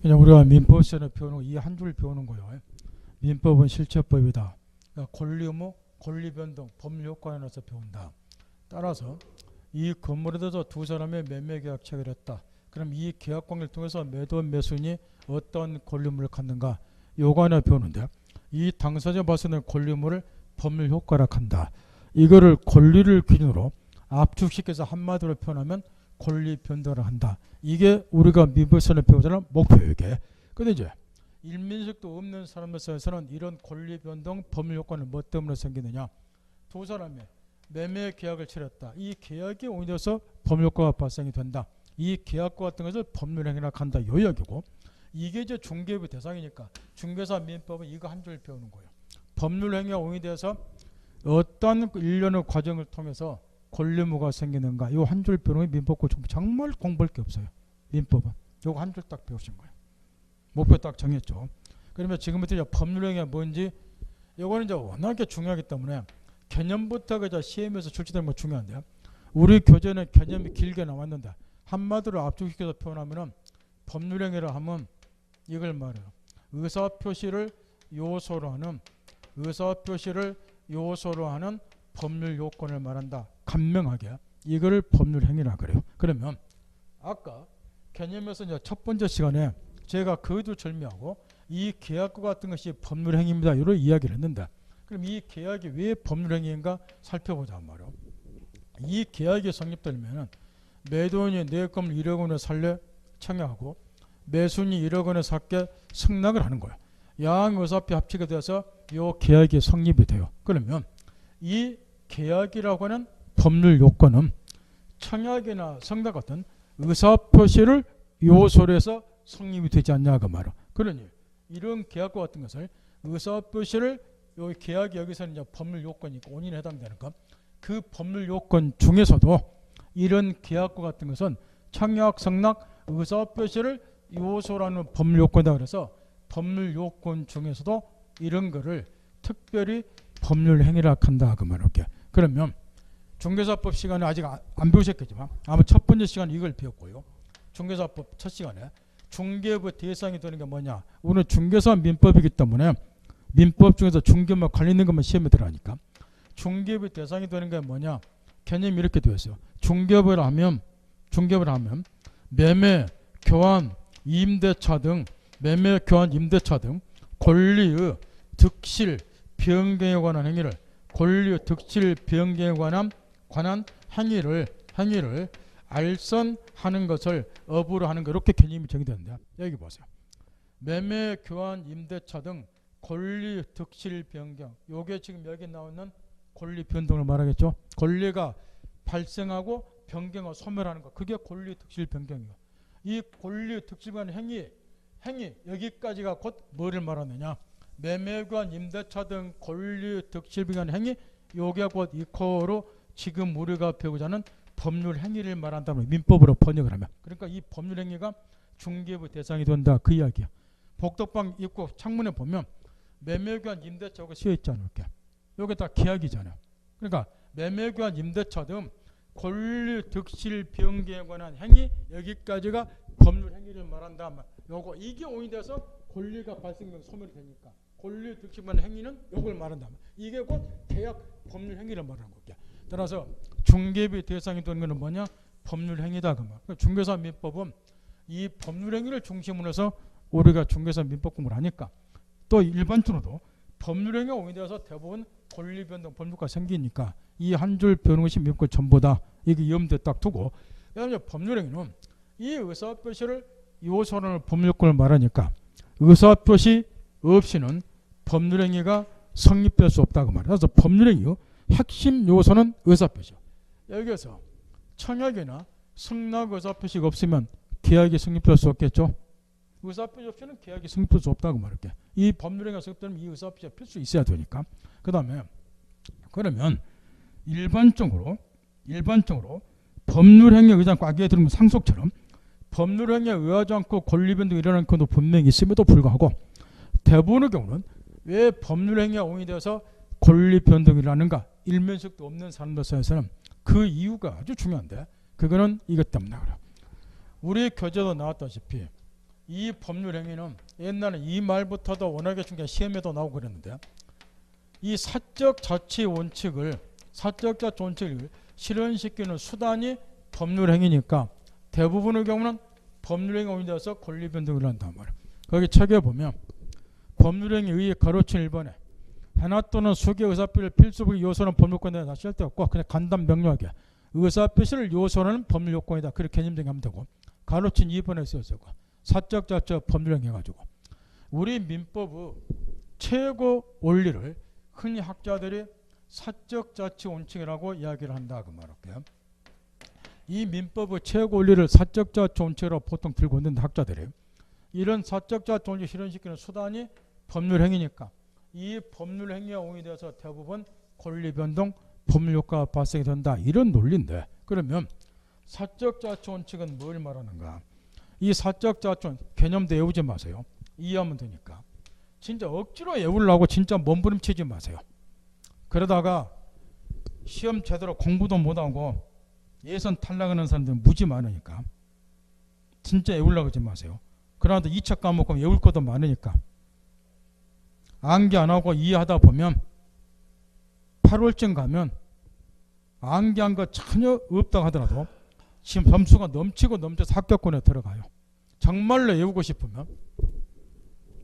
그냥 우리가 민법 시간에 배우는 이 한 줄 배우는 거예요. 민법은 실체법이다. 그러니까 권리 의무, 권리 변동, 법률 효과에 나서 배운다. 따라서 이 건물에 대해서 두 사람의 매매 계약 체결했다. 그럼 이 계약 관계를 통해서 매도 매수인이 어떤 권리물을 갖는가? 요거 하나 배우는데 이 당사자 발생된 권리물을 법률 효과라 한다. 이거를 권리를 기준으로 압축시켜서 한마디로 표현하면 권리 변동을 한다. 이게 우리가 민법에서 배우자는 목표예요. 이게. 근데 이제 일민식도 없는 사람들 사이에서는 이런 권리 변동 법률 효과는 뭐 때문에 생기느냐? 두 사람의 매매 계약을 치렀다. 이 계약이 오인해서 법률 효과가 발생이 된다. 이 계약과 같은 것을 법률 행위라 한다. 요 이야기고 이게 이제 중개부 대상이니까 중개사 민법은 이거 한 줄 배우는 거예요. 법률 행위가 오인돼서 어떤 일련의 과정을 통해서 권리무가 생기는가? 이 한 줄 배우는 게 민법고 정말 공부할 게 없어요. 민법은 요거 한 줄 딱 배우신 거예요. 목표 딱 정했죠. 그러면 지금부터 이제 법률 행위가 뭔지 요거는 이제 워낙에 중요하기 때문에 개념부터가 이제 시험에서 출제되는 거 중요한데요. 우리 교재는 개념이 길게 나왔는데 한마디로 압축시켜서 표현하면은 법률 행위를 하면 이걸 말해요. 의사표시를 요소로 하는 법률 요건을 말한다. 간명하게 이걸 법률 행위라 그래요. 그러면 아까 개념에서 이제 첫 번째 시간에 제가 거의도 절미하고 이 계약과 같은 것이 법률 행위입니다. 이런 이야기를 했는데 그럼 이 계약이 왜 법률 행위인가 살펴보자 말이에요. 이 계약이 성립되려면 매도인이 내 건을 1억 원에 살래 청약하고 매수인이 1억 원에 살게 승낙을 하는 거예요. 양의사표 합치게 돼서 이 계약이 성립이 돼요. 그러면 이 계약이라고 하는 법률 요건은 청약이나 승낙 같은 의사표시를 요소로 해서 성립이 되지 않냐 그 말이에요. 그러니 이런 계약과 같은 것을 의사표시를 요 계약이 여기서는 이제 법률 요건이니까 원인에 해당되는 것. 그 법률 요건 중에서도 이런 계약과 같은 것은 청약, 승낙, 의사표시를 요소라는 법률 요건이다. 그래서 법률 요건 중에서도 이런 거를 특별히 법률 행위라 한다 그 말이에요. 그러면 중개사법 시간에 아직 안 배우셨겠지만 아마 첫 번째 시간에 이걸 배웠고요. 중개사법 첫 시간에 중개부 대상이 되는 게 뭐냐? 오늘 중개사 민법이기 때문에 민법 중에서 중개만 관련된 것만 시험에 들어가니까 중개부 대상이 되는 게 뭐냐? 개념이 이렇게 되어 있어요. 중개부를 하면 매매, 교환, 임대차 등 매매, 교환, 임대차 등 권리의 득실, 변경에 관한 행위를 권리의 득실, 변경에 관한 행위를 알선하는 것을 업으로 하는 것 이렇게 개념이 정의되는데 여기 보세요. 매매, 교환, 임대차 등 권리, 득실, 변경 요게 지금 여기 나오는 권리 변동을 말하겠죠. 권리가 발생하고 변경하고 소멸하는 것 그게 권리, 득실, 변경이에요. 이 권리, 득실, 변경 행위 여기까지가 곧 뭐를 말하느냐? 매매, 교환, 임대차 등 권리, 득실, 변경 행위 요게 곧 이코로 지금 우리가 배우자 하는 법률 행위를 말한다면 민법으로 번역을 하면 그러니까 이 법률 행위가 중개부 대상이 된다 그 이야기야. 복덕방 입구 창문에 보면 매매, 교환, 임대차가 쓰여 있잖아요. 이렇게 요게 다 계약이잖아요. 그러니까 매매, 교환, 임대차 등 권리, 득실, 변경에 관한 행위 여기까지가 법률 행위를 말한다. 요거 이게 오인돼서 권리가 발생되면 소멸이 되니까 권리, 득실, 관한 행위는 요걸 말한다. 이게 곧 계약 법률 행위를 말하는 거야. 따라서 중개부 대상이 되는 것은 뭐냐? 법률 행위다 그 말. 중개사 민법은 이 법률 행위를 중심으로 해서 우리가 중개사 민법 공부를 하니까 또 일반적으로도 법률 행위가 오인돼서 대부분 권리 변동 법률가 생기니까 이 한 줄 배우는 것이 민법 전부다. 이게 염두에 딱 두고 그다음에 법률 행위는 이 의사표시를 요소라는 법률권을 말하니까 의사표시 없이는 법률 행위가 성립될 수 없다고 말이에요. 그래서 법률 행위의 핵심 요소는 의사표시요. 여기에서 청약이나 승낙 의사표시가 없으면 계약이 성립될 수 없겠죠. 의사표시 없이는 계약이 성립될 수 없다고 말할게. 이 법률 행위가 성립되면 이 의사표시가 필수 있어야 되니까. 그 다음에 그러면 일반적으로 법률 행위에 의존 과기에 들은 상속처럼 법률 행위에 의하지 않고 권리 변동이 일어나는 경우도 분명히 있음에도 불구하고 대부분의 경우는 왜 법률 행위가 오인돼서 권리 변동이 일어나는가? 일면식도 없는 사람들 사이에서는 그 이유가 아주 중요한데 그거는 이것 때문에 그래요. 우리 교재도 나왔다시피 이 법률 행위는 옛날에 이 말부터도 워낙에 중요한 시험에도 나오고 그랬는데 이 사적 자치 원칙을 실현시키는 수단이 법률 행위니까 대부분의 경우는 법률 행위에 의해서 권리 변동을 한단 말이에요. 거기 책에 보면 법률 행위 의의 가로친 1번에 하나 또는 수개 의사표시를 필수적 요소는 법률권이다. 다시 할 때 없고 그냥 간단 명료하게 의사표시를 요소는 법률 요건이다. 그렇게 개념 정하면 되고 가로친 2번에 쓰여서 사적 자체 법률 행위 해가지고 우리 민법의 최고 원리를 흔히 학자들이 사적 자치 원칙이라고 이야기를 한다 그 말할게요. 이 민법의 최고 원리를 사적 자치 원칙으로 보통 들고 있는 학자들이 이런 사적 자치 원칙을 실현시키는 수단이 법률 행위니까 이 법률 행위가 옹이되어서 대부분 권리 변동, 법률 효과가 발생이 된다. 이런 논리인데 그러면 사적 자치 원칙은 뭘 말하는가? 이 사적 자치 원칙 개념도 외우지 마세요. 이해하면 되니까. 진짜 억지로 외우려고 진짜 몸부림치지 마세요. 그러다가 시험 제대로 공부도 못하고 예선 탈락하는 사람들은 무지 많으니까 진짜 외우려고 하지 마세요. 그러나 2차 과목 외울 것도 많으니까 암기 안 하고 이해하다 보면 8월쯤 가면 암기한 거 전혀 없다고 하더라도 지금 점수가 넘쳐서 합격권에 들어가요. 정말로 외우고 싶으면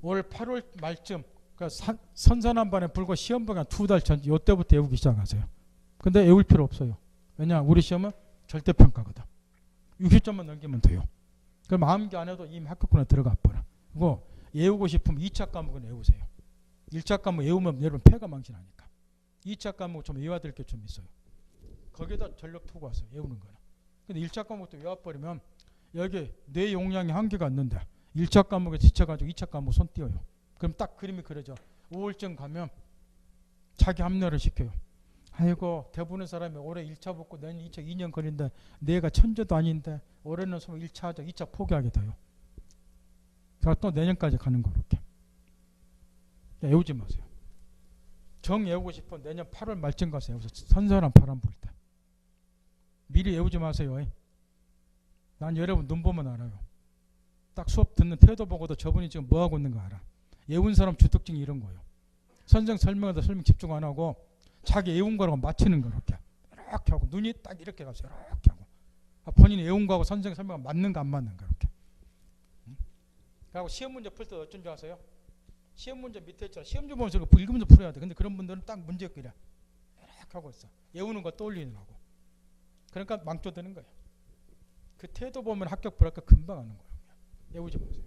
올 8월 말쯤 그러니까 선산한반에 불과 시험보기 한 2달 전 이때부터 외우기 시작하세요. 근데 외울 필요 없어요. 왜냐 우리 시험은 절대평가거든. 60점만 넘기면 돼요. 그럼 암기 안 해도 이미 합격권에 들어가 버려. 그리고 외우고 싶으면 2차 과목은 외우세요. 1차 과목 외우면 여러분 패가 망신하니까 2차 과목 좀 외워야 될 게 좀 있어요. 거기다 전력 투구하세요. 외우는 거는. 근데 1차 과목도 외워버리면 여기 뇌 용량이 한계가 있는데 1차 과목에 지쳐가지고 2차 과목 손 띄어요. 그럼 딱 그림이 그려져. 5월쯤 가면 자기 합리화를 시켜요. 아이고 대부분의 사람이 올해 1차 붙고 내년 2차 2년 걸린데 내가 천재도 아닌데 올해는 1차 하자 2차 포기하게 돼요. 그래서 또 내년까지 가는 거 이렇게. 외우지 마세요. 정 외우고 싶어 내년 8월 말쯤 가서 외우세요. 선선한 바람 불 때. 미리 외우지 마세요. 난 여러분 눈 보면 알아요. 딱 수업 듣는 태도 보고도 저분이 지금 뭐하고 있는 거 알아. 외운 사람 주특징이 이런 거예요. 선생 설명하다 설명 집중 안 하고 자기 외운 거라고 맞히는 거 이렇게 하고 눈이 딱 이렇게 가서 이렇게 하고 본인이 외운 거하고 선생 설명 맞는 거 안 맞는 거 이렇게. 그리고 시험 문제 풀 때 어쩐 줄 아세요? 시험 문제 밑에 있잖아. 시험지 보면서 읽으면서 풀어야 돼. 근데 그런 분들은 딱 문제 그려 이렇게 하고 있어. 외우는 거 떠올리느라고. 그러니까 망쳐드는 거예요. 그 태도 보면 합격 불합격 금방 하는 거예요. 외우지 마세요.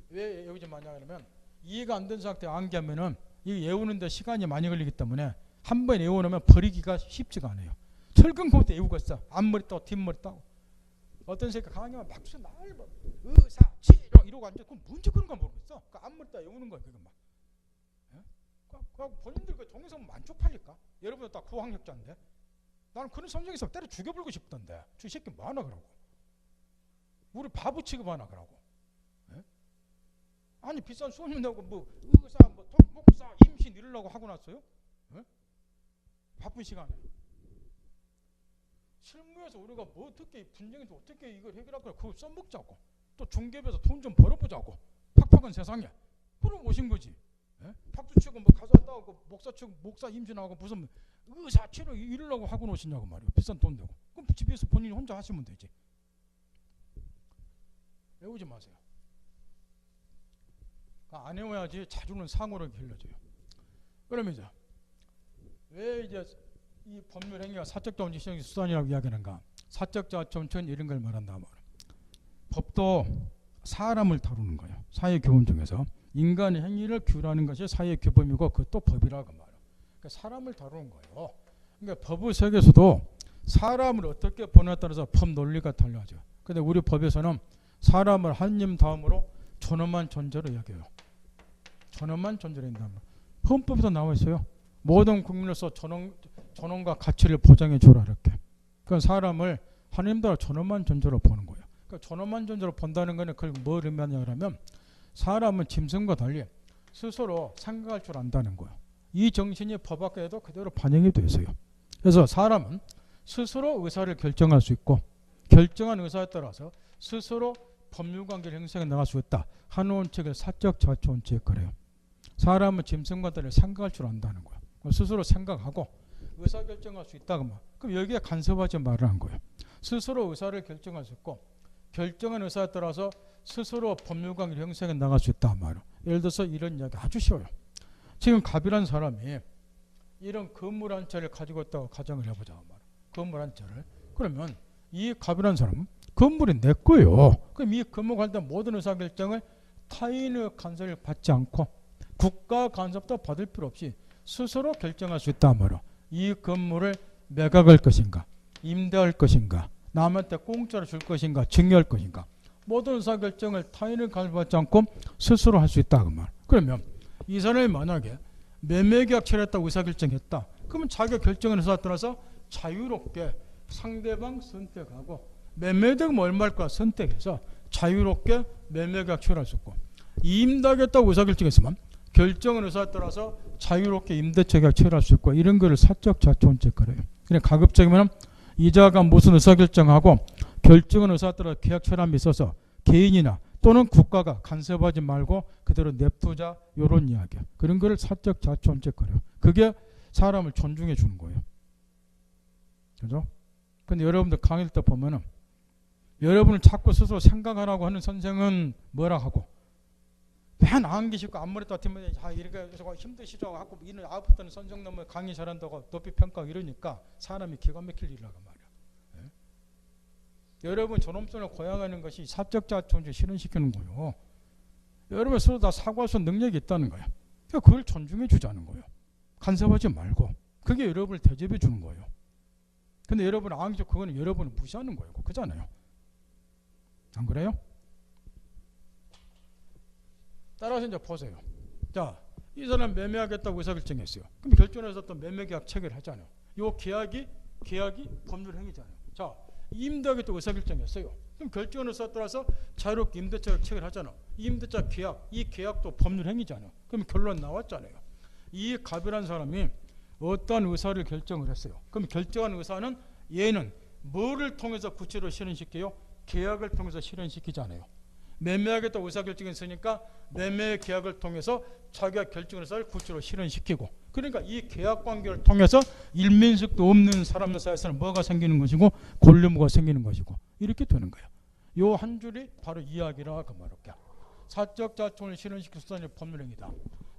왜 외우지 마냐 그러면 이해가 안 된 상태에 암기하면은 이 외우는데 시간이 많이 걸리기 때문에 한 번 외워놓으면 버리기가 쉽지가 않아요. 철근 공부때 외우고 있어. 앞머리 따고 뒷머리 따고. 어떤 새끼가 강의하면 막수 나을 뭐 의사 치료 이러고 앉아. 그럼 뭔지 그런 거 모르겠어. 그 앞머리 따고 외우는 거야 그거 막. 그 본인들 그 동영상 만족팔릴까? 여러분들 다 고학력자인데. 나는 그런 선생님에서 때려 죽여버리고 싶던데. 저 새끼 뭐 하나 그러고. 우리 바보 취급하나 그러고. 아니 비싼 수업료 내고 뭐 의사 뭐 목사 임신 이러려고 하고 났어요? 바쁜 시간에 실무에서 우리가 뭐 어떻게 분쟁에서 어떻게 이걸 해결할 거야 그거 써먹자고 또 중개업에서 돈 좀 벌어보자고 팍팍한 세상에 그럼 오신 거지. 박수 치고 뭐 가서 따고 목사 치고 목사 임신하고 무슨 의사 치료 이러려고 하고 오시냐고 말이야. 비싼 돈 내고. 그럼 집에서 본인이 혼자 하시면 되지. 외우지 마세요. 안 외워야지 자주는 상으로 흘려져요. 그러면 이제 왜 이제 이 법률 행위가 사적 자원지 시행의 수단이라고 이야기하는가? 사적 자원천 이런 걸 말한다 말이야. 법도 사람을 다루는 거예요. 사회 교범 중에서 인간의 행위를 규율하는 것이 사회 교범이고 그것도 법이라고 말이야. 그러니까 사람을 다루는 거예요. 그러니까 법의 세계에서도 사람을 어떻게 보느냐에 따라서 법 논리가 달라져요. 근데 우리 법에서는 사람을 한님 다음으로 존엄한 존재로 여겨요. 존엄한 존재로 한다. 헌법에도 나와 있어요. 모든 국민으로서 존엄과 가치를 보장해 주라 이렇게. 그러니까 사람을 하나님대로 존엄한 존재로 보는 거예요. 그러니까 존엄한 존재로 본다는 것은 그걸 뭘 의미하냐면 사람은 짐승과 달리 스스로 생각할 줄 안다는 거예요. 이 정신이 법 앞에도 그대로 반영이 되어 있어요. 그래서 사람은 스스로 의사를 결정할 수 있고 결정한 의사에 따라서 스스로 법률관계를 형성해 나갈 수 있다 하는 원칙을 사적 자치 원칙 그래요. 사람은 짐승과 달리 생각할 줄 안다는 거야. 스스로 생각하고 의사결정할 수 있다 그럼 여기에 간섭하지 말라는 거예요. 스스로 의사를 결정할 수 있고 결정한 의사에 따라서 스스로 법률관계를 형성해 나갈 수 있다 말이에요. 예를 들어서 이런 이야기 아주 쉬워요. 지금 갑이라는 사람이 이런 건물 한 채를 가지고 있다고 가정을 해보자 말이에요. 건물 한 채를. 그러면 이 갑이라는 사람은 건물이 내 거예요. 그럼 이 건물 관련 모든 의사결정을 타인의 간섭을 받지 않고 국가 간섭도 받을 필요 없이 스스로 결정할 수 있단 말이에요. 이 건물을 매각할 것인가, 임대할 것인가, 남한테 공짜로 줄 것인가, 증여할 것인가, 모든 의사결정을 타인의 간섭받지 않고 스스로 할 수 있다 그 말. 그러면 이 사람이 만약에 매매계약 체결했다고 의사결정했다. 그러면 자기가 결정한 의사에 따라서 자유롭게 상대방 선택하고 매매대금 얼마일까 선택해서 자유롭게 매매계약 체결할 수 있고 임대하겠다고 의사결정했으면 결정한 의사에 따라서 자유롭게 임대계약 체결할 수 있고 이런 거를 사적 자치 원칙 그래요. 그냥 가급적이면 이자가 무슨 의사결정하고 결정한 의사에 따라 계약 체결함에 있어서 개인이나 또는 국가가 간섭하지 말고 그대로 냅두자 이런 이야기야. 그런 거를 사적 자치 원칙 그래요. 그게 사람을 존중해 주는 거예요. 그죠? 근데 여러분들 강의할 때 보면은 여러분을 자꾸 스스로 생각하라고 하는 선생은 뭐라 하고 맨 안 계시고 앞머리 따티면 이렇게 해서 힘드시죠 하고 이는 아프다는 선생 놈을 강의 잘한다고 높이 평가하고 이러니까 사람이 기가 막힐 일이라고 말이야. 네? 여러분 존엄성을 고양하는 것이 사적 자치 원칙을 실현시키는 거예요. 여러분 서로 다 사고할 수 있는 능력이 있다는 거야. 그러니까 그걸 존중해 주자는 거예요. 간섭하지 말고 그게 여러분을 대접해 주는 거예요. 근데 여러분 아니죠. 그거는 여러분을 무시하는 거예요. 그잖아요. 안 그래요? 따라서 이제 보세요. 자, 이 사람 매매하겠다고 의사결정했어요. 그럼 결정해서 또 매매계약 체결하잖아요. 이 계약이 법률 행위잖아요. 자, 임대하겠다고 의사결정했어요. 그럼 결정한 의사에 따라서 자유롭게 임대차 체결하잖아. 임대차 계약, 이 계약도 법률 행위잖아요. 그럼 결론 나왔잖아요. 이 갑이라는 사람이 어떠한 의사를 결정을 했어요. 그럼 결정한 의사는 얘는 뭐를 통해서 구체로 실현시켜요? 계약을 통해서 실현시키잖아요. 매매하겠다고 의사결정했으니까 매매 계약을 통해서 자기가 결정한 의사를 구체로 실현시키고 그러니까 이 계약관계를 통해서 일면식도 없는 사람들 사이에서는 뭐가 생기는 것이고 권리무가 생기는 것이고 이렇게 되는 거예요. 요 한 줄이 바로 이야기라 그 말할게요. 사적 자치를 실현시킬 수단이 법률행위다.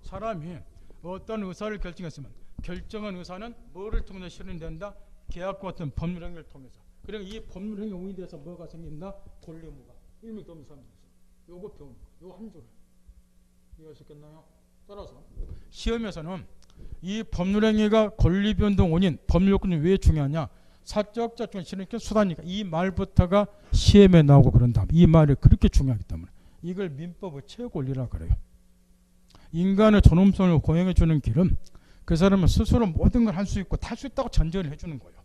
사람이 어떤 의사를 결정했으면 결정한 의사는 뭐를 통해서 실현된다? 계약과 같은 법률행위를 통해서. 그리고 이 법률행위 오인에 대해서 뭐가 생긴다? 권리무가. 일명 동사입니다. 요거 배우는 거. 요 한 줄을. 이해하셨겠나요? 따라서 시험에서는 이 법률행위가 권리변동 원인, 법률요건이 왜 중요하냐? 사적 자치를 실현시킬 수단이니까 이 말부터가 시험에 나오고 그런다. 이 말이 그렇게 중요하기 때문에 이걸 민법의 최고권리라 그래요. 인간의 존엄성을 고양해 주는 길은 그 사람은 스스로 모든 걸 할 수 있고 다 할 수 있다고 전제를 해주는 거예요.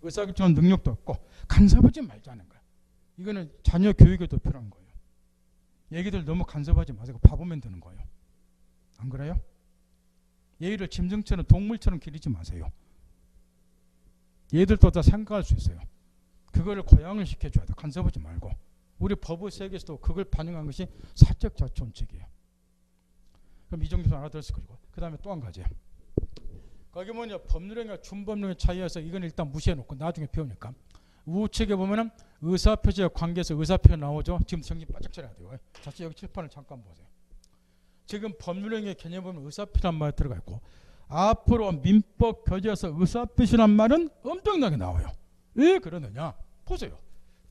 의사결정 능력도 없고 간섭하지 말자는 거야. 이거는 자녀 교육에도 필요한 거예요. 얘기들 너무 간섭하지 마세요. 봐보면 되는 거예요. 안 그래요? 얘를 짐승처럼 동물처럼 기르지 마세요. 얘들도 다 생각할 수 있어요. 그거를 고양을 시켜줘야 돼. 간섭하지 말고. 우리 법의 세계에서도 그걸 반영한 것이 사적 자치 원칙이에요. 그럼 이 정도 알아들었을 거고. 그 다음에 또 한 가지. 거기 뭐냐 법률행위와 준법률의 차이에서 이건 일단 무시해놓고 나중에 배우니까 우측에 보면은 의사표시와 관계에서 의사표시 나오죠. 지금 정신 바짝 차려야 돼요. 자체 여기 칠판을 잠깐 보세요. 지금 법률행위의 개념 보면 의사표시란 말이 들어가 있고 앞으로 민법 교재에서 의사표시란 말은 엄청나게 나와요. 왜 그러느냐? 보세요.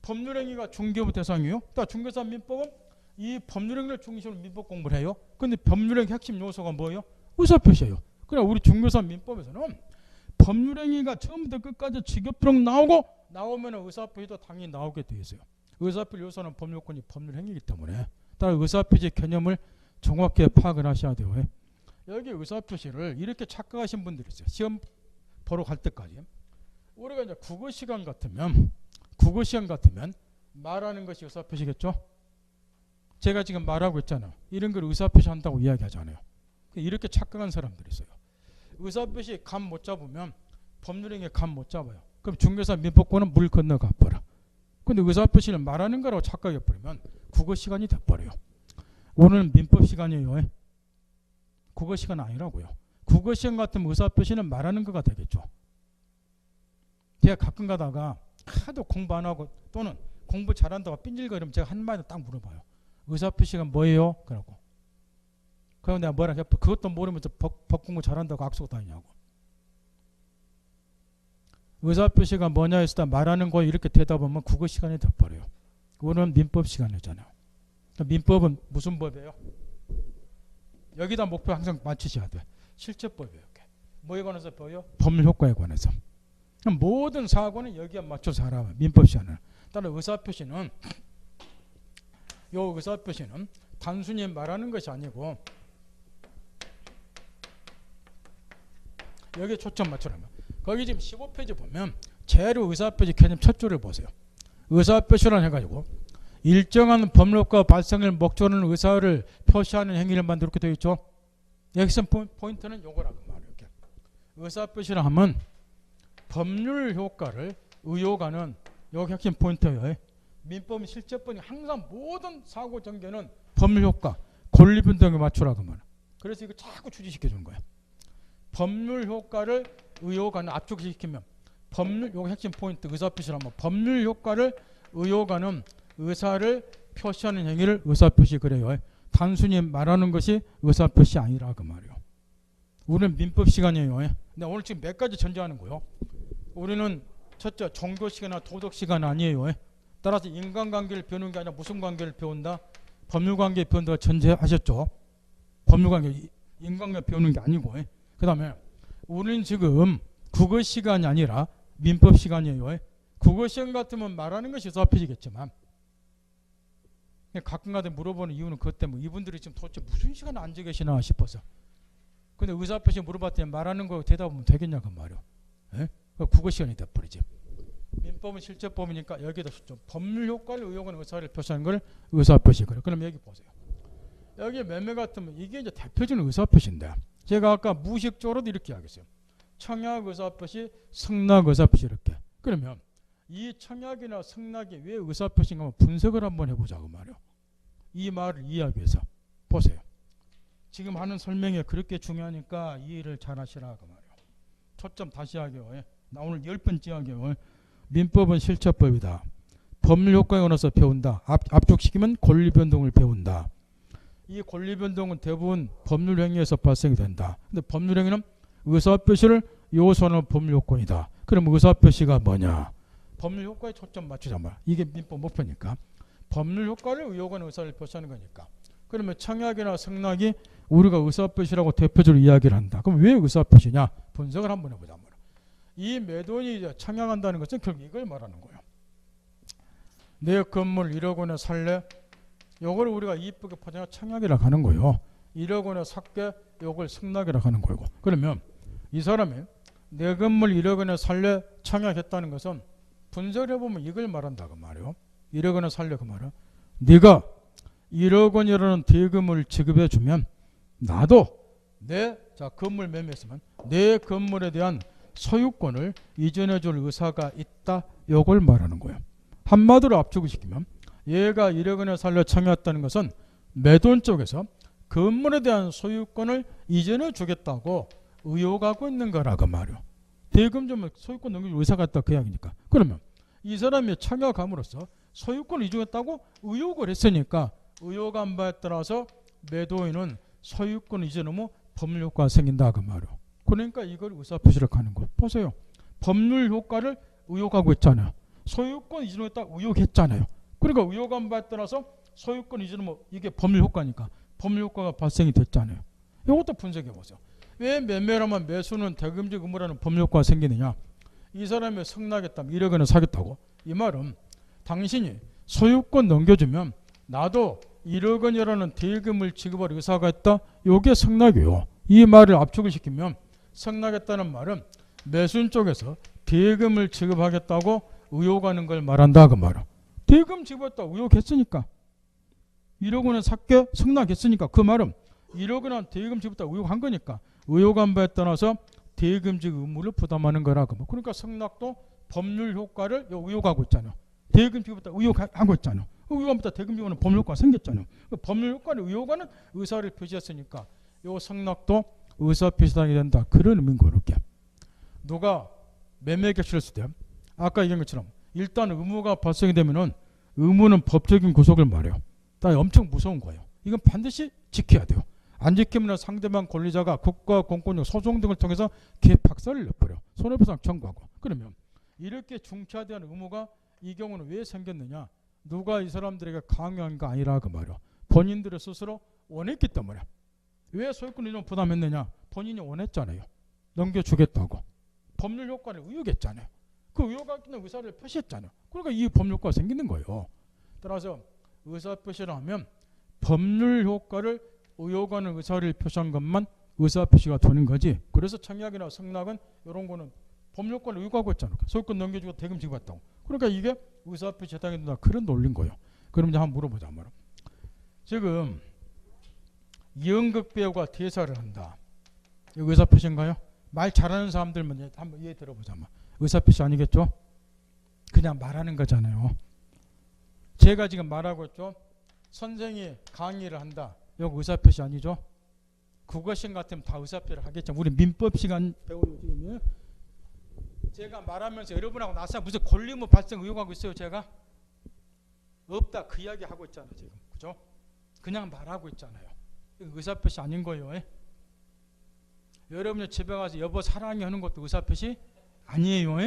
법률행위가 중개부 대상이에요. 또 중개사 민법은 이 법률행위를 중심으로 민법 공부를 해요. 근데 법률행위 핵심 요소가 뭐예요? 의사표시예요. 그래 우리 중개사 민법에서는 법률행위가 처음부터 끝까지 직업비록 나오면 의사표시도 당연히 나오게 되어 있어요. 의사표시 요소는 법률권이 법률행위이기 때문에 따라 의사표시 개념을 정확히 파악을 하셔야 돼요. 여기 의사표시를 이렇게 착각하신 분들이 있어요. 시험 보러 갈 때까지 우리가 이제 국어 시간 같으면 말하는 것이 의사표시겠죠. 제가 지금 말하고 있잖아요. 이런 걸 의사표시 한다고 이야기하잖아요. 이렇게 착각한 사람들이 있어요. 의사표시 감 못 잡으면 법률행위 감 못 잡아요. 그럼 중개사 민법권은 물 건너 갚아라. 근데 의사표시는 말하는 거라고 착각해버리면 국어 시간이 돼버려요. 오늘은 민법 시간이에요. 국어 시간 아니라고요. 국어 시간 같으면 의사표시는 말하는 거가 되겠죠. 제가 가끔 가다가 하도 공부 안 하고 또는 공부 잘한다고 삔질거리면 제가 한마디 딱 물어봐요. 의사표시가 뭐예요? 그러고. 그럼 내가 뭐라 해도 그것도 모르면서 법공부 잘한다고 악수고 다니냐고. 의사표시가 뭐냐 했을 때 말하는 거 이렇게 대답하면 국어 시간이 돼버려요. 오늘은 민법 시간이잖아요. 민법은 무슨 법이에요? 여기다 목표 항상 맞추셔야 돼. 실제법이에요. 뭐에 관해서 배워요? 법률 효과에 관해서. 모든 사고는 여기에 맞춰서 하라. 민법 시간은. 따라 의사표시는 요 의사표시는 단순히 말하는 것이 아니고 여기에 초점 맞추라면. 거기 지금 15페이지 보면 제로 의사표시 개념 첫 줄을 보세요. 의사표시란 해가지고 일정한 법률과 발생을 목적으로 하는 의사를 표시하는 행위를 만들어 이렇게 되어 있죠. 여기서 포인트는 요거라고 말해요. 이렇게. 의사표시를 하면 법률 효과를 의혹하는 여기 핵심 포인트예요. 민법 실제법이 항상 모든 사고 전개는 법률 효과, 권리 변동에 맞추라고 말해요. 그래서 이거 자꾸 주지시켜 주는 거예요. 법률 효과를 의혹하는 압축시키면 법률 요거 핵심 포인트 의사표시라면 법률 효과를 의혹하는 의사를 표시하는 행위를 의사표시 그래요. 단순히 말하는 것이 의사표시 아니라 그 말이에요. 우리는 민법 시간이에요. 근데 오늘 지금 몇 가지 전제하는 거예요. 우리는 첫째 종교 시간이나 도덕 시간 아니에요. 따라서 인간관계를 배우는 게 아니라 무슨 관계를 배운다? 법률관계 배운다고 전제하셨죠. 법률관계 인간관계 배우는 게 아니고. 그 다음에 우리는 지금 국어 시간이 아니라 민법 시간이에요. 국어 시간 같으면 말하는 것이 의사표시겠지만 가끔가다 물어보는 이유는 그것 때문에 이분들이 지금 도대체 무슨 시간에 앉아 계시나 싶어서. 근데 의사표시 물어봤더니 말하는 거 대답하면 되겠냐고 말이요. 국어 시간이 돼버리지. 민법은 실제법이니까 여기다 좀 법률 효과를 의혹하는 의사를 표시하는 걸 의사표시 그래. 그럼 여기 보세요. 여기 매매 같으면 이게 이제 대표적인 의사표시인데 제가 아까 무식적으로도 이렇게 하겠어요. 청약 의사표시, 승낙 의사표시 이렇게. 그러면 이 청약이나 승낙이 왜 의사표시인가 하면 분석을 한번 해보자고 말이요. 이 말을 이해하기 위해서 보세요. 지금 하는 설명이 그렇게 중요하니까 이해를 잘 하시라고 말이요. 초점 다시 하게요. 나 오늘 10번째 하게요. 민법은 실체법이다. 법률 효과에 관해서 배운다. 압축시키면 권리변동을 배운다. 이 권리변동은 대부분 법률 행위에서 발생이 된다. 근데 법률 행위는 의사표시를 요소하는 법률 요건이다. 그럼 의사표시가 뭐냐? 법률 효과에 초점 맞추자 말. 이게 민법 목표니까. 법률 효과를 의혹하는 의사를 표시하는 거니까. 그러면 청약이나 승낙이 우리가 의사표시라고 대표적으로 이야기를 한다. 그럼 왜 의사표시냐? 분석을 한번 해보자 말. 이 매도인이 이제 청약한다는 것은 결국 이걸 말하는 거예요. 내 건물 1억 원에 살래? 요걸 우리가 이쁘게 포장해 청약이라고 하는 거예요. 1억 원에 살게 요걸 승낙이라고 하는 거고. 그러면 이 사람이 내 건물 1억 원에 살래 청약했다는 것은 분석해보면 이걸 말한다고 말이에요. 1억 원에 살래 그 말은 네가 1억 원이라는 대금을 지급해주면 나도 내 건물 매매했으면 내 건물에 대한 소유권을 이전해줄 의사가 있다. 요걸 말하는 거예요. 한마디로 압축을 시키면 얘가 1억 원에 살려 청약했다는 것은 매도인 쪽에서 건물에 대한 소유권을 이전해 주겠다고 의혹하고 있는 거라고 말이요. 대금 좀 소유권 넘길 의사가 있다 그 이야기니까. 그러면 이 사람이 청약함으로써 소유권을 이전했다고 의혹을 했으니까 의혹한 바에 따라서 매도인은 소유권 이전하면 법률 효과가 생긴다 그 말이요. 그러니까 이걸 의사표시를 하는 거. 보세요. 법률 효과를 의혹하고 있잖아요. 소유권 이전했다 의혹했잖아요. 그러니까 의혹한 바에 따라서 소유권 이전은 이게 법률 효과니까 법률 효과가 발생이 됐잖아요. 이것도 분석해 보세요. 왜 매매라면 매수는 대금적 의무라는 법률 효과가 생기느냐? 이 사람이 승낙했다면 1억 원에 사겠다고. 이 말은 당신이 소유권 넘겨주면 나도 1억 원이라는 대금을 지급할 의사가 있다. 이게 승낙이에요. 이 말을 압축을 시키면 승낙했다는 말은 매수인 쪽에서 대금을 지급하겠다고 의혹하는 걸 말한다 그 말은. 대금 지급했다고 의혹했으니까 1억 원에 샀게 승낙했으니까 그 말은 1억 원은 대금 지급했다고 의혹한 거니까 의혹한 바에 따라서 대금적 의무를 부담하는 거라. 그러니까 승낙도 법률 효과를 의혹하고 있잖아요. 대금지구부터 의혹하고 있잖아요. 의혹부터 대금지구는 법률효과가 생겼잖아요. 그 법률효과는 의혹과는 의사를 표시했으니까 요 성락도 의사표시당이 된다. 그런 의미인 거예요. 이렇게. 누가 매매 객실을 했을 때 아까 얘기한 것처럼 일단 의무가 발생이 되면은 의무는 법적인 구속을 말해요. 다 엄청 무서운 거예요. 이건 반드시 지켜야 돼요. 안 지키면 상대방 권리자가 국가 공권력 소송 등을 통해서 개박살을 내버려. 손해배상 청구하고. 그러면 이렇게 중차대한 의무가 이 경우는 왜 생겼느냐? 누가 이 사람들에게 강요한 거 아니라 그 말이야. 본인들을 스스로 원했기 때문에. 왜 소유권 이전 부담했느냐? 본인이 원했잖아요. 넘겨주겠다고. 법률 효과를 의혹했잖아을 그 의혹할 때는 의사를 표시했잖아요. 그러니까 이 법률 효과가 생기는 거예요. 따라서 의사 표시를 하면 법률 효과를 의혹하는 의사를 표시한 것만 의사 표시가 되는 거지. 그래서 청약이나 성락은 이런 거는 법률 효과를 의혹하고 있잖아요. 소유권 넘겨주고 대금 지급했다고. 그러니까 이게 의사 표시에 해당이 된다. 그런 논리인 거예요. 그럼 이제 한번 물어보자 말이야. 지금 연극 배우가 대사를 한다. 이거 의사 표시인가요? 말 잘하는 사람들만 한번 이해 들어보자. 의사 표시 아니겠죠? 그냥 말하는 거잖아요. 제가 지금 말하고 있죠. 선생이 강의를 한다. 이거 의사 표시 아니죠? 국어 시간 같으면 다 의사 표시를 하겠죠. 우리 민법 시간 배우고 지금 제가 말하면서 여러분하고 나서 무슨 권리의무 발생 의혹하고 있어요. 제가 없다 그 이야기 하고 있잖아요. 지금 그죠? 그냥 말하고 있잖아요. 이거 의사 표시 아닌 거예요. 여러분이 집에 가서 여보 사랑해 하는 것도 의사 표시 아니에요.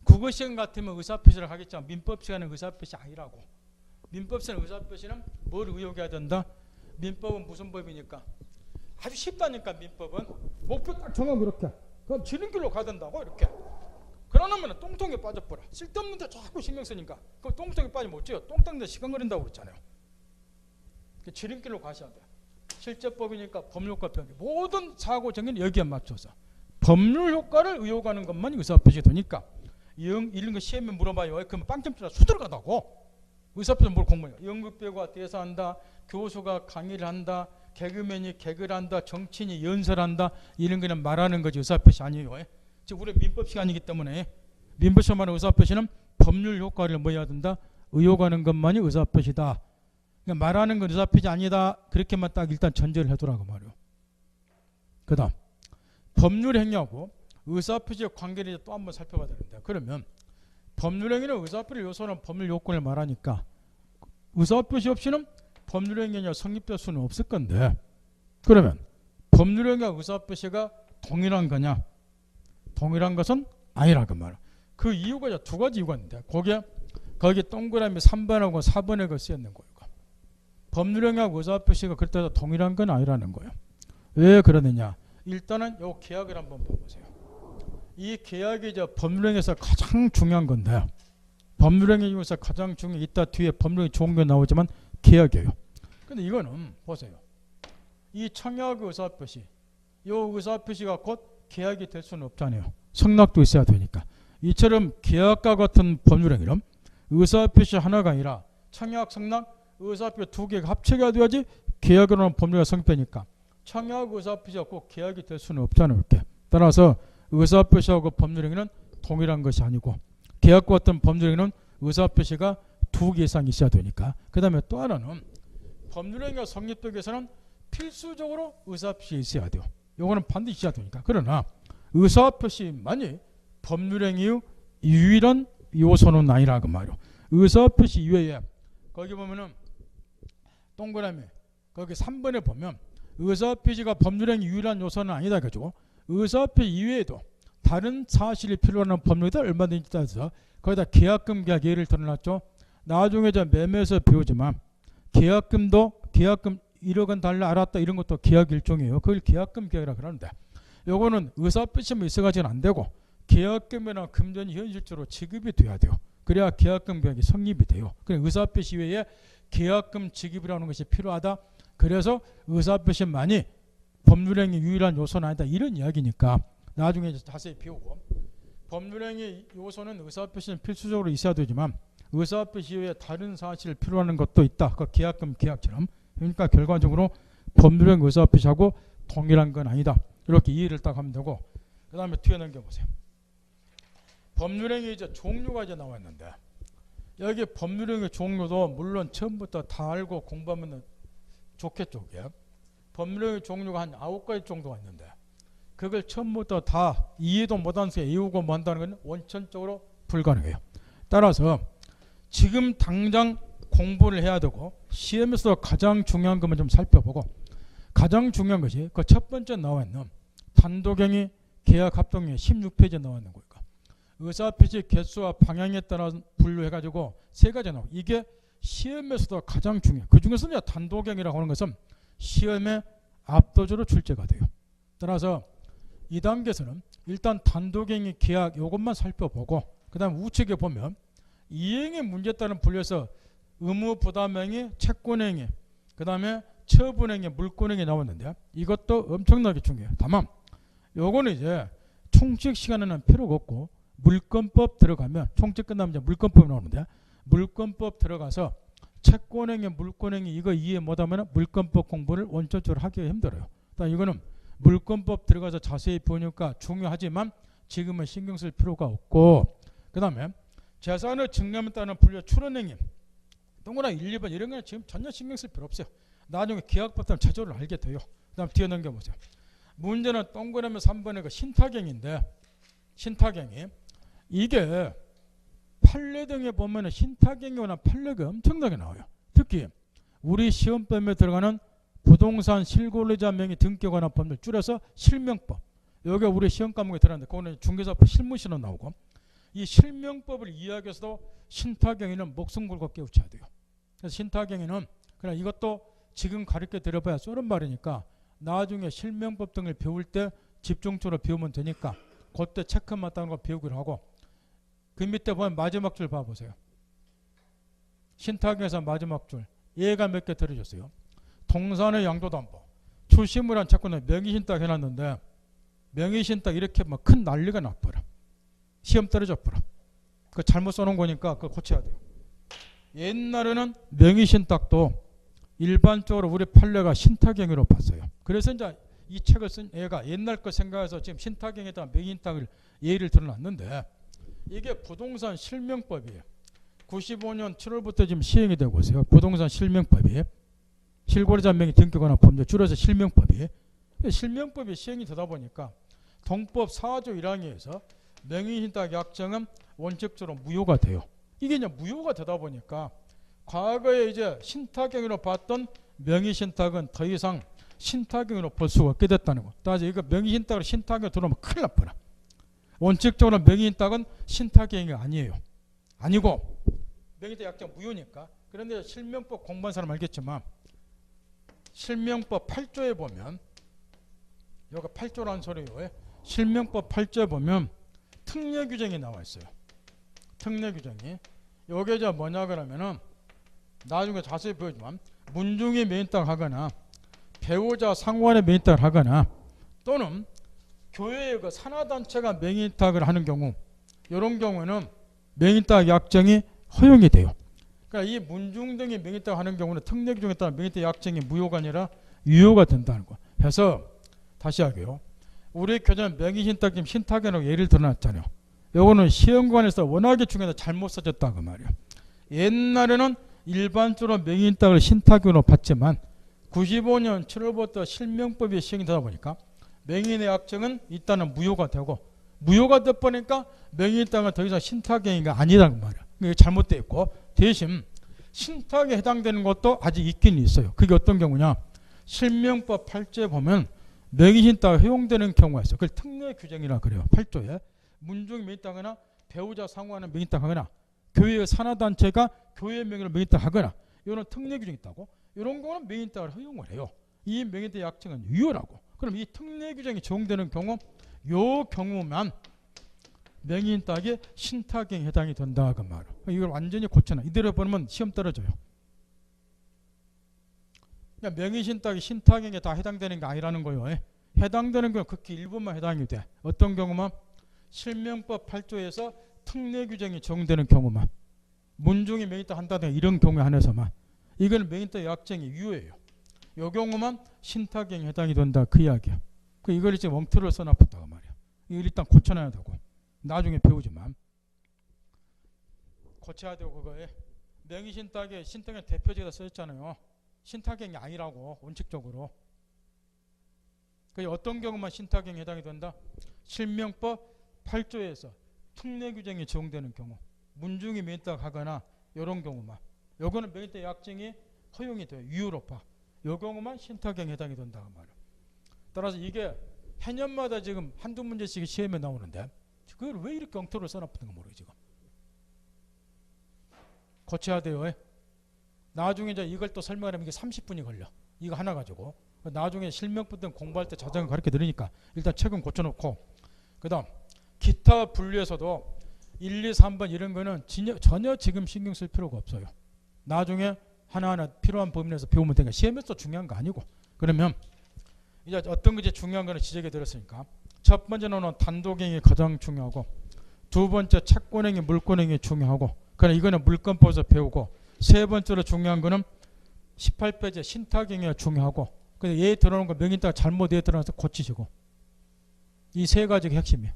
국어 시간 같으면 의사 표시를 하겠지만 민법 시간은 의사 표시 아니라고. 민법 시간 의사 표시는 뭘 의혹해야 된다? 민법은 무슨 법이니까? 아주 쉽다니까. 민법은 목표 딱 정하고 이렇게 그럼 지름길로 가야 된다고 이렇게. 그러면 똥통에 빠져버려. 쓸데없는 데 자꾸 신경 쓰니까 그 똥통에 빠지면 어째요? 똥땅데 시간 걸린다고 그랬잖아요. 지름길로 가셔야 돼요. 실제법이니까 법률효과 변경. 모든 사고 정의는 여기에 맞춰서 법률 효과를 의혹하는 것만 의사표시가 되니까 이런 거 시험에 물어봐요. 그러면 빵점 치다 수들어가다고. 의사표시 뭘 공부해요. 연극배우가 대사한다. 교수가 강의를 한다. 개그맨이 개그를 한다. 정치인이 연설한다. 이런 거는 말하는 거지 의사표시 아니에요. 지금 우리 민법 시간이기 때문에 민법 시험 하는 의사표시는 법률 효과를 뭐 해야 된다? 의혹하는 것만이 의사표시다. 그러니까 말하는 건 의사표시 아니다. 그렇게만 딱 일단 전제를 해두라고 말이에요. 그 다음 법률행위하고 의사표시의 관계를 또 한번 살펴봐야 되는데, 그러면 법률행위는 의사표시 요소는 법률 요건을 말하니까 의사표시 없이는 법률행위가 성립될 수는 없을 건데, 그러면 법률행위와 의사표시가 동일한 거냐? 동일한 것은 아니라고 말이에요. 그 이유가 이제 두 가지 이유가 있는데 거기 동그라미 3번하고 4번에 그 쓰였는 거예요. 법률행위하고 의사표시가 그렇다고 동일한 건 아니라는 거예요. 왜 그러느냐? 일단은 이 계약을 한번 보세요. 이 계약이 이제 법률행위에서 가장 중요한 건데, 법률행위 중에서 가장 중요한, 이따 뒤에 법률행위 좋은 게 나오지만 계약이에요. 근데 이거는 보세요. 이 청약 의사표시, 이 의사표시가 곧 계약이 될 수는 없잖아요. 성락도 있어야 되니까. 이처럼 계약과 같은 법률행위는 의사표시 하나가 아니라 청약, 성락, 의사표시 두 개가 합체가 돼야지 계약으로 하는 법률가 성립되니까 청약 의사표시가 꼭 계약이 될 수는 없잖아요. 이렇게. 따라서 의사표시하고 법률행위는 동일한 것이 아니고 계약과 같은 법률행위는 의사표시가 두 개 이상 있어야 되니까. 그 다음에 또 하나는 법률행위가 성립되기 위해서는 필수적으로 의사표시 있어야 돼요. 요거는 반드시 있어야 되니까. 그러나 의사표시만이 법률행위의 유일한 요소는 아니라고 말이에요. 의사표시 이외에 거기 보면은 동그라미 거기 3번에 보면 의사표시가 법률행위 유일한 요소는 아니다 가지고 의사표시 이외에도 다른 사실이 필요한 법률이다 얼마든지 따져서 거기다 계약금 계약 예를 들어놨죠. 나중에 저 매매에서 배우지만 계약금 1억 원 달라 알았다 이런 것도 계약 일종이에요. 그걸 계약금 계약이라 그러는데 요거는 의사표시만 있어가지고는 안 되고 계약금이나 금전이 현실적으로 지급이 돼야 돼요. 그래야 계약금 계약이 성립이 돼요. 그러니까 의사표시 외에 계약금 지급이라는 것이 필요하다. 그래서 의사표시만이 법률행위 유일한 요소는 아니다. 이런 이야기니까 나중에 자세히 배우고, 법률행위 요소는 의사표시는 필수적으로 있어야 되지만 의사표시 외에 다른 사실을 필요하는 것도 있다. 그 계약금 계약처럼. 그러니까 결과적으로 법률행위 의사표시하고 동일한 건 아니다. 이렇게 이해를 딱 하면 되고, 그 다음에 뒤에 넘겨보세요. 법률행위 이제 종류가 이제 나와 있는데 여기 법률형의 종류도 물론 처음부터 다 알고 공부하면 좋겠죠. 법률형의 종류가 한 9가지 정도가 있는데 그걸 처음부터 다 이해도 못한 수에 이유고 뭐 한다는 건 원천적으로 불가능해요. 따라서 지금 당장 공부를 해야 되고 시험에서 가장 중요한 것만 좀 살펴보고 가장 중요한 것이 그 첫 번째 나와 있는 단독행위 계약 합동행위 16페이지에 나와 있는 거니까 의사표시 개수와 방향에 따라 분류해가지고 세 가지 나오고 이게 시험에서도 가장 중요해요. 그 중에서 이제 단독행위라고 하는 것은 시험에 압도적으로 출제가 돼요. 따라서 이 단계에서는 일단 단독행위 계약 이것만 살펴보고 그 다음 우측에 보면 이행의 문제에 따른 분류에서 의무부담행위, 채권행위, 그 다음에 처분행위, 물권행위 나왔는데 이것도 엄청나게 중요해요. 다만 요거는 이제 총칙 시간에는 필요가 없고 물권법 들어가면 총칙 끝나면 이제 물권법이 나오는데 물권법 들어가서 채권행위, 물권행위 이거 이해 못하면 물권법 공부를 원천적으로 하기가 힘들어요. 일단 이거는 물권법 들어가서 자세히 보니까 중요하지만 지금은 신경 쓸 필요가 없고 그 다음에 재산의 증명에 따른 분류 출원행위 동그라미 1, 2번 이런 거는 지금 전혀 신경 쓸 필요 없어요. 나중에 계약부터 체조를 알게 돼요. 그 다음 뒤에 넘겨보세요. 문제는 동그라미 3번의 그 신탁행위인데 신탁행위 이게 판례 등에 보면 신탁행위나 판례가 엄청나게 나와요. 특히 우리 시험법에 들어가는 부동산 실권자 명의 등기에 관한 법률 줄여서 실명법 여기 우리 시험 과목에 들어가는데 그거는 중개사법 실무시로 나오고 이 실명법을 이해하기 위해서도 신탁행위는 목숨 걸고 깨우쳐야 돼요. 그래서 신탁행위는 그냥 이것도 지금 가르쳐 드려봐야 쏘는 말이니까 나중에 실명법 등을 배울 때 집중적으로 배우면 되니까 그때 체크 맞다는 거 배우기로 하고 그 밑에 보면 마지막 줄 봐보세요. 신탁에서 마지막 줄 얘가 몇 개 들어줬어요. 동산의 양도담보 출시물한 채권은 명의신탁 해놨는데 명의신탁 이렇게 막 큰 난리가 나버려. 시험 떨어져 버려. 그 잘못 써놓은 거니까 그거 고쳐야 돼요. 옛날에는 명의신탁도 일반적으로 우리 판례가 신탁행위로 봤어요. 그래서 이제 이 책을 쓴 애가 옛날 거 생각해서 지금 신탁행위에다 명의신탁을 예를 들어놨는데 이게 부동산 실명법이에요. 95년 7월부터 지금 시행이 되고 있어요. 부동산 실명법이 실거래자 명의 등기관한 법률 줄여서 실명법이 실명법이 시행이 되다 보니까 동법 4조 1항에서 명의신탁 약정은 원칙적으로 무효가 돼요. 이게 이제 무효가 되다 보니까 과거에 이제 신탁행위로 봤던 명의신탁은 더 이상 신탁행위로 볼 수가 없게 됐다는 거. 따라서 이거 명의신탁으로 신탁행위 들어오면 큰일 나버려. 원칙적으로 명의신탁은 신탁행위가 아니에요. 아니고 명의신탁 약정 무효니까. 그런데 실명법 공부한 사람 알겠지만 실명법 8조에 보면 여기 8조라는 소리예요. 실명법 8조에 보면 특례 규정이 나와 있어요. 특례 규정이. 요게 이제 뭐냐 그러면은 나중에 자세히 보여주면 문중이 명의신탁을 하거나 배우자 상호간에 명의신탁을 하거나 또는 교회의 그 산하단체가 명의신탁을 하는 경우 이런 경우는 명의신탁 약정이 허용이 돼요. 그러니까 이 문중 등이 명의신탁을 하는 경우는 특례 규정에 따라 명의신탁 약정이 무효가 아니라 유효가 된다는 거. 그래서 다시 하게요. 우리 교재는 명의신탁 지금 신탁이라고 예를 들어놨잖아요. 요거는 시험관에서 워낙에 중요해서 잘못 써졌다고 말이에요. 옛날에는 일반적으로 명의신탁을 신탁으로 봤지만 95년 7월부터 실명법이 시행이 되다 보니까 명의인의 약정은 일단은 무효가 되고 무효가 되다 보니까 명의신탁은 더 이상 신탁행위가 아니라는 말이에요. 이게 잘못되어 있고 대신 신탁에 해당되는 것도 아직 있긴 있어요. 그게 어떤 경우냐. 실명법 8조에 보면 명의신탁 허용되는 경우가 있어요. 그걸 특례 규정이라 그래요. 8조에 문중이 명의신탁하거나 배우자 상호간에 명의신탁하거나 교회의 산하단체가 교회 명의로 명의신탁하거나 이런 특례 규정이 있다고. 이런 거는 명의신탁을 허용을 해요. 이 명의신탁 약정은 유효라고. 그럼 이 특례 규정이 적용되는 경우 요 경우만 명의신탁이 신탁행위에 해당이 된다 그 말이에요. 이걸 완전히 고쳐놔. 이대로 보면 시험 떨어져요. 그러니까 명의신탁이 신탁행위에 다 해당되는 게 아니라는 거예요. 해당되는 건 극히 일부만 해당이 돼. 어떤 경우만 실명법 8조에서 특례 규정이 적용되는 경우만 문중이 명의신탁 한다든가 이런 경우에 한해서만 이건 명의신탁 약정이 유효해요. 이 경우만 신탁행위에 해당이 된다 그 이야기야. 이걸 이제 엉터리로 써놨다고 말이야. 이걸 일단 고쳐놔야 되고 나중에 배우지만 고쳐야 되고 그거에 명의신탁에 신탁의 대표적으로 써있잖아요. 신탁행위 아니라고 원칙적으로. 그 어떤 경우만 신탁행위 해당이 된다? 실명법 8조에서 특례 규정이 적용되는 경우, 문중이 명의탁하거나 이런 경우만. 요거는 명의탁 약정이 허용이 돼요. 유효로파. 요 경우만 신탁행위 해당이 된다 그 말이에요. 따라서 이게 해년마다 지금 한두 문제씩 시험에 나오는데 그걸 왜 이렇게 엉터리로 써놨는가 모르겠어요. 지금 고쳐야 돼요. 나중에 이제 이걸 또 설명하면 이게 30분이 걸려. 이거 하나 가지고 나중에 실명법 등 공부할 때 자전거 가르쳐 드리니까 일단 최근 고쳐놓고, 그 다음 기타 분류에서도 1, 2, 3번 이런 거는 전혀 지금 신경 쓸 필요가 없어요. 나중에 하나하나 필요한 범위에서 배우면 되니까 시험에서 중요한 거 아니고. 그러면 이제 어떤 것이 중요한 거는 지적해 드렸으니까, 첫 번째는 단독행위 가장 중요하고, 두 번째 채권행위 물권행위 중요하고, 그러나 이거는 물권법에서 배우고, 세 번째로 중요한 거는 18페이지 신탁행위가 중요하고, 얘 들어오는 거 명의딱 잘못 얘 들어가서 고치시고, 이 세 가지가 핵심이에요.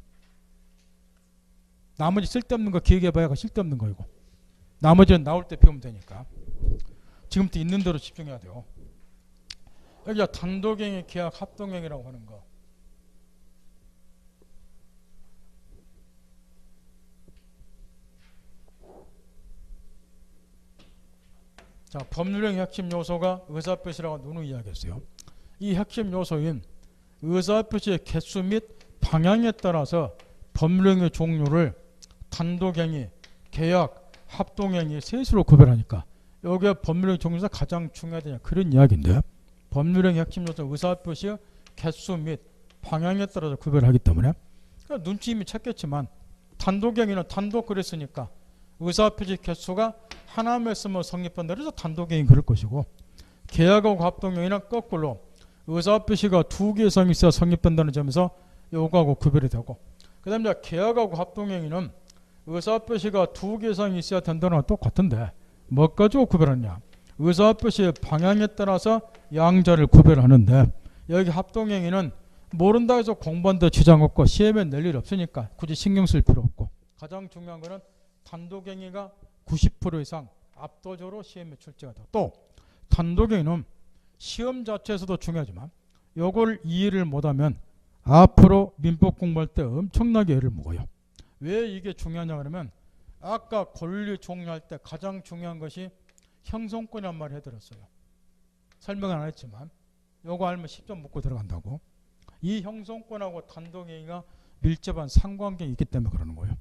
나머지 쓸데없는 거 기억해봐야 쓸데없는 거이고, 나머지는 나올 때 배우면 되니까 지금부터 있는 대로 집중해야 돼요. 여기가 단독행위, 계약, 합동행위라고 하는 거. 자, 법률행 핵심 요소가 의사표시라고 누누이 이야기했어요. 이 핵심 요소인 의사표시의 개수 및 방향에 따라서 법률행위 종류를 단독행위, 계약, 합동행위 셋으로 구별하니까 여기에 법률행위 종류가 가장 중요하다냐 그런 이야기인데, 법률행위 핵심 요소 의사표시의 개수 및 방향에 따라서 구별하기 때문에 그러니까 눈치 이미 챘겠지만 단독행위는 단독 그랬으니까 의사표시 개수가 하나만 있으면 성립한다. 그래서 단독행위 그럴 것이고, 계약하고 합동행위는 거꾸로 의사표시가 두 개 이상 있어야 성립한다는 점에서 요거하고 구별이 되고, 그 다음에 계약하고 합동행위는 의사표시가 두 개 이상 있어야 된다는 건 똑같은데 뭐 가지고 구별하냐? 의사표시의 방향에 따라서 양자를 구별하는데, 여기 합동행위는 모른다 해서 공부한다 지장 없고 시험에 낼 일 없으니까 굳이 신경 쓸 필요 없고, 가장 중요한 거는 단독행위가 90% 이상 압도적으로 시험에 출제가 되고, 또 단독행위는 시험 자체에서도 중요하지만 요걸 이해를 못하면 앞으로 민법 공부할 때 엄청나게 애를 먹어요. 왜 이게 중요하냐 그러면, 아까 권리 종류할 때 가장 중요한 것이 형성권이란 말을 해드렸어요. 설명은 안 했지만 요거 알면 10점 묻고 들어간다고. 이 형성권하고 단독행위가 밀접한 상관관계가 있기 때문에 그러는 거예요.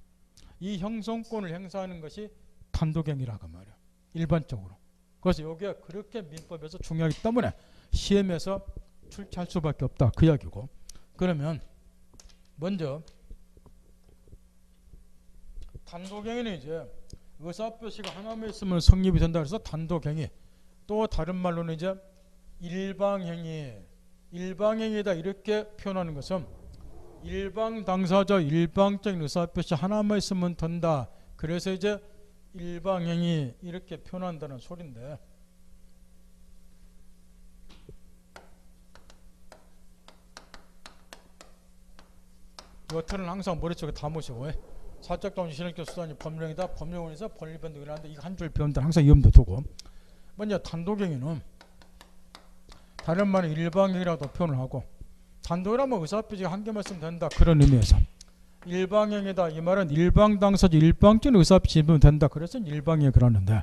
이 형성권을 행사하는 것이 단독행위라고 말이에요. 일반적으로. 그래서 이게 그렇게 민법에서 중요하기 때문에 시험에서 출제할 수밖에 없다 그 이야기고. 그러면 먼저 단독행위는 이제 의사표시가 하나만 있으면 성립이 된다 그래서 단독행위, 또 다른 말로는 이제 일방행위, 일방행위다 이렇게 표현하는 것은 일방 당사자 일방적인 의사표시 하나만 있으면 된다. 그래서 이제 일방행위 이렇게 표현한다는 소리인데, 여태는 항상 머릿속에 다 모시고 사적동의 실행적 수단이 법령이다. 법령원에서 법률변동이 일어난다. 이거 한 줄 배운다. 항상 염두 두고, 먼저 단독행위는 다른 말은 일방행위라고 표현을 하고, 단독이라면 의사표시가 한 개만 쓰면 된다 그런 의미에서, 일방행위다 이 말은 일방 당사자 일방적인 의사표시 입으면 된다 그래서 일방행위 그러는데,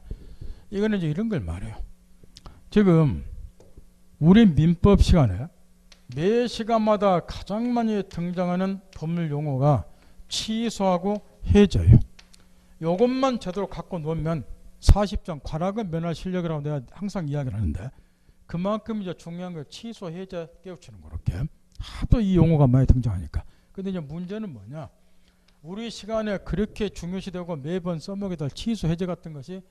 이거는 이제 이런 걸 말해요. 지금 우리 민법 시간에 매 시간마다 가장 많이 등장하는 법률 용어가 취소하고 해제예요. 이것만 제대로 갖고 놓으면 40점 과락은 면할 실력이라고 내가 항상 이야기를 하는데, 그만큼 이제 중요한 걸 취소 해제 깨우치는 거렇게 하도 이 용어가 많이 등장하니까. 근데 이제 문제는 뭐냐, 우리 시간에 그렇게 중요시되고 매번 써먹게 될 취소 해제 같은 것이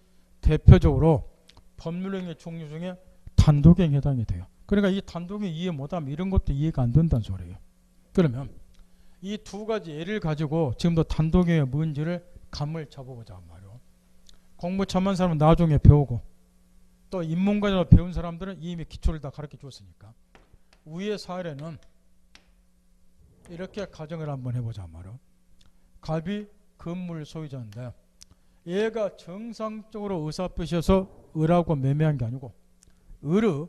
대표적으로 법률행위 종류 중에 단독행위에 해당이 돼요. 그러니까 이 단독행위 이해 못하면 이런 것도 이해가 안 된다는 소리예요. 그러면 이 두 가지 예를 가지고 지금도 단독행위가 뭔지를 감을 잡아보자 말이에요. 공부 참한 사람은 나중에 배우고, 또 인문과정을 배운 사람들은 이미 기초를 다 가르쳐 줬으니까. 위의 사례는 이렇게 가정을 한번 해보자 말이에요. 갑이 건물 소유자인데 얘가 정상적으로 의사표시에서 을하고 매매한 게 아니고 을의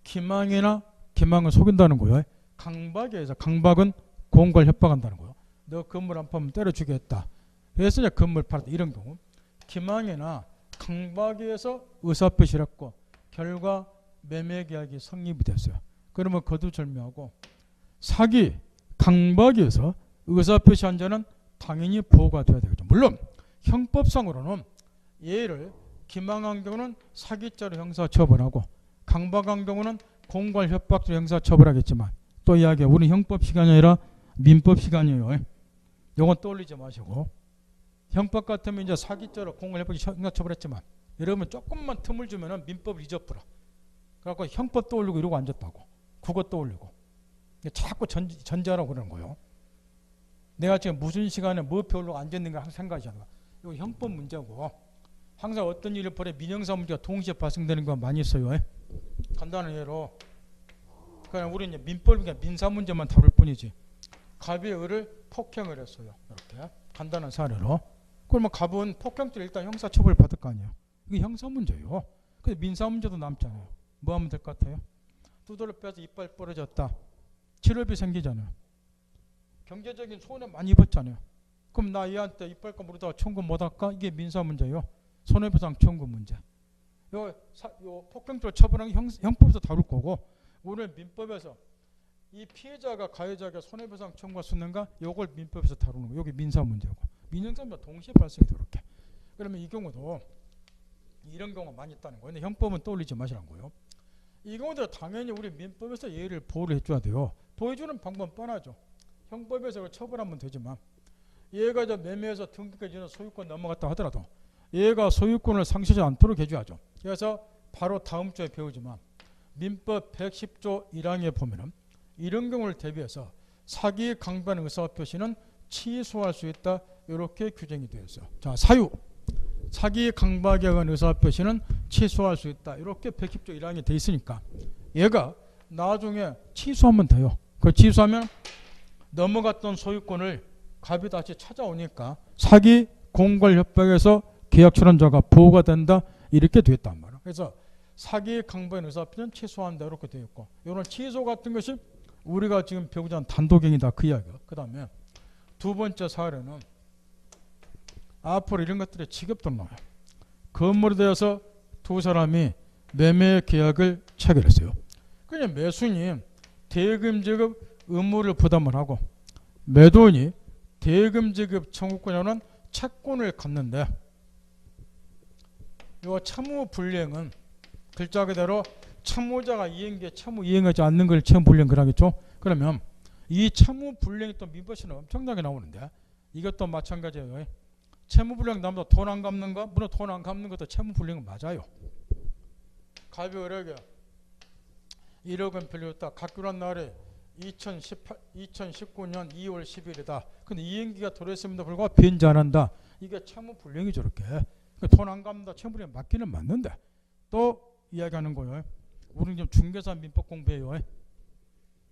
기망이나 기망을 속인다는 거예요. 강박에 의해서 강박은 공과를 협박한다는 거예요. 너 건물 안 팔면 때려주겠다. 그래서 이제 건물 팔았다. 이런 경우 기망이나 강박에 의해서 의사표시를 했고 결과 매매 계약이 성립이 됐어요. 그러면 거두절미하고 사기, 강박에 의해서 의사표시한 자는 당연히 보호가 돼야 되겠죠. 물론 형법상으로는 얘를 기망한 경우는 사기죄로 형사처벌하고 강박한 경우는 공갈 협박죄로 형사처벌하겠지만 또 이야기해. 우리 형법 시간이 아니라 민법 시간이에요. 이건 떠올리지 마시고 형법 같으면 이제 사기죄로 공갈 협박죄 형사처벌했지만 여러분 조금만 틈을 주면은 민법을 잊어버려. 그래갖고 형법 떠올리고 이러고 앉았다고. 국어 떠올리고. 자꾸 전제하라고 그러는 거예요. 내가 지금 무슨 시간에 뭐 배우려고 앉았는가 항상 생각하지 않아. 이거 형법 문제고 항상 어떤 일을 벌여 민형사 문제가 동시에 발생되는 거 많이 있어요. 간단한 예로 그냥 우리는 민법이니까 민사 문제만 다룰 뿐이지. 갑이 을을 폭행을 했어요. 이렇게 간단한 사례로. 그러면 갑은 폭행죄로 일단 형사처벌을 받을 거 아니에요. 이게 형사 문제예요. 근데 민사 문제도 남잖아요. 뭐 하면 될 것 같아요? 두더를 빼서 이빨 부러졌다. 치료비 생기잖아요. 경제적인 손해 많이 입었잖아요. 그럼 나 얘한테 이빨 까무르다가 청구 못할까? 이게 민사 문제예요. 손해배상 청구 문제. 요 폭행죄 처벌하는 형법에서 다룰 거고 오늘 민법에서 이 피해자가 가해자가 손해배상 청구할 수 있는가? 요걸 민법에서 다루는 거. 여기 민사 문제고 민형사문제 동시에 발생이 그렇게. 그러면 이 경우도 이런 경우가 많이 있다는 거예요. 근데 형법은 떠올리지 마시라는 거예요. 이 경우도 당연히 우리 민법에서 예를 보호를 해줘야 돼요. 보여주는 방법은 뻔하죠. 형법에서 처벌하면 되지만 얘가 저 매매해서 등기까지는 소유권 넘어갔다 하더라도 얘가 소유권을 상실하지 않도록 해줘야죠. 그래서 바로 다음 주에 배우지만 민법 110조 1항에 보면은 이런 경우를 대비해서 사기 강반 의사표시는 취소할 수 있다. 이렇게 규정이 되어 있어요. 자, 사유. 사기 강박에 의한 의사표시는 취소할 수 있다. 이렇게 110조 1항에 되어 있으니까 얘가 나중에 취소하면 돼요. 그 취소하면 넘어갔던 소유권을 갑이 다시 찾아오니까 사기 공갈 협박에서 계약 출원자가 보호가 된다. 이렇게 되어 있단 말이에요. 그래서 사기 강박의 의사표시는 취소한다. 이렇게 되어 있고 이런 취소 같은 것이 우리가 지금 배우자 단독행위다. 그 이야기예요. 그 다음에 두 번째 사례는 앞으로 이런 것들이 지급도 나와요. 건물에 대해서 두 사람이 매매 계약을 체결했어요. 그냥 매수인이 대금 지급 의무를 부담을 하고 매도인이 대금 지급 청구권이라는 채권을 갖는데 이 채무 불이행은 글자 그대로 채무자가 이행기에 채무 이행하지 않는 걸 채무 불이행 그러겠죠. 그러면 이 채무 불이행이 또 민법에는 엄청나게 나오는데 이것도 마찬가지예요. 채무불이행 남도 돈 안 갚는 거? 물론 돈 안 갚는 것도 채무불이행은 맞아요. 갑이 을에게 1억원 빌렸다. 갚기로 한 날이 2019년 2월 10일이다. 근데 이행기가 들어있음에도 불구하고 변제 안 한다. 이게 채무불이행이죠. 이렇게. 돈 안 갚는다. 채무불이행 맞기는 맞는데 또 이야기하는 거예요. 우리는 지금 중개사 민법 공부해요.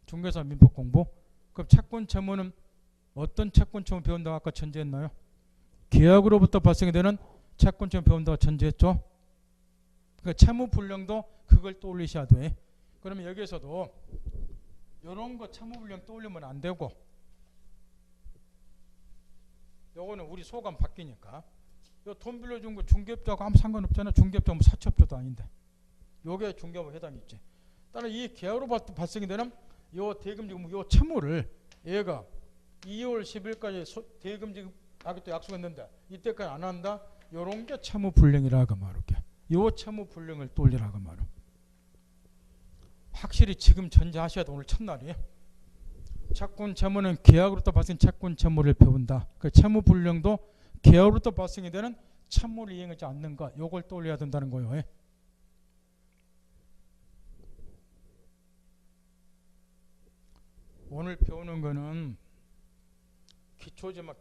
중개사 민법 공부. 그럼 채권 채무는 어떤 채권 채무 배운다고 아까 전제했나요? 계약으로부터 발생이 되는 채권 채무 배운다고 전제했죠. 그러니까 채무 불량도 그걸 떠올리셔야 돼. 그러면 여기에서도 이런 거 채무 불량 떠올리면 안 되고 요거는 우리 소감 바뀌니까 요 돈 빌려준 거 중개업자하고 아무 상관없잖아. 중개업자 뭐 사채업자도 아닌데 요게 중개업에 해당이 있지. 따라 이 계약으로부터 발생이 되는 요 대금지급 요 채무를 얘가 2월 10일까지 대금지급 하겠다 약속했는데 이때까지 안 한다. 요런 게 채무 불량이라고 말할게. 요 채무 불량을 떠올리라고 말해. 확실히 지금 전제하셔야 돼. 오늘 첫날이. 채권 채무는 계약으로부터 발생 채권 채무를 배운다. 그 채무 불량도 계약으로부터 발생이 되는 채무를 이행하지 않는 것. 요걸 떠올려야 된다는 거예요. 오늘 배우는 거는 기초지만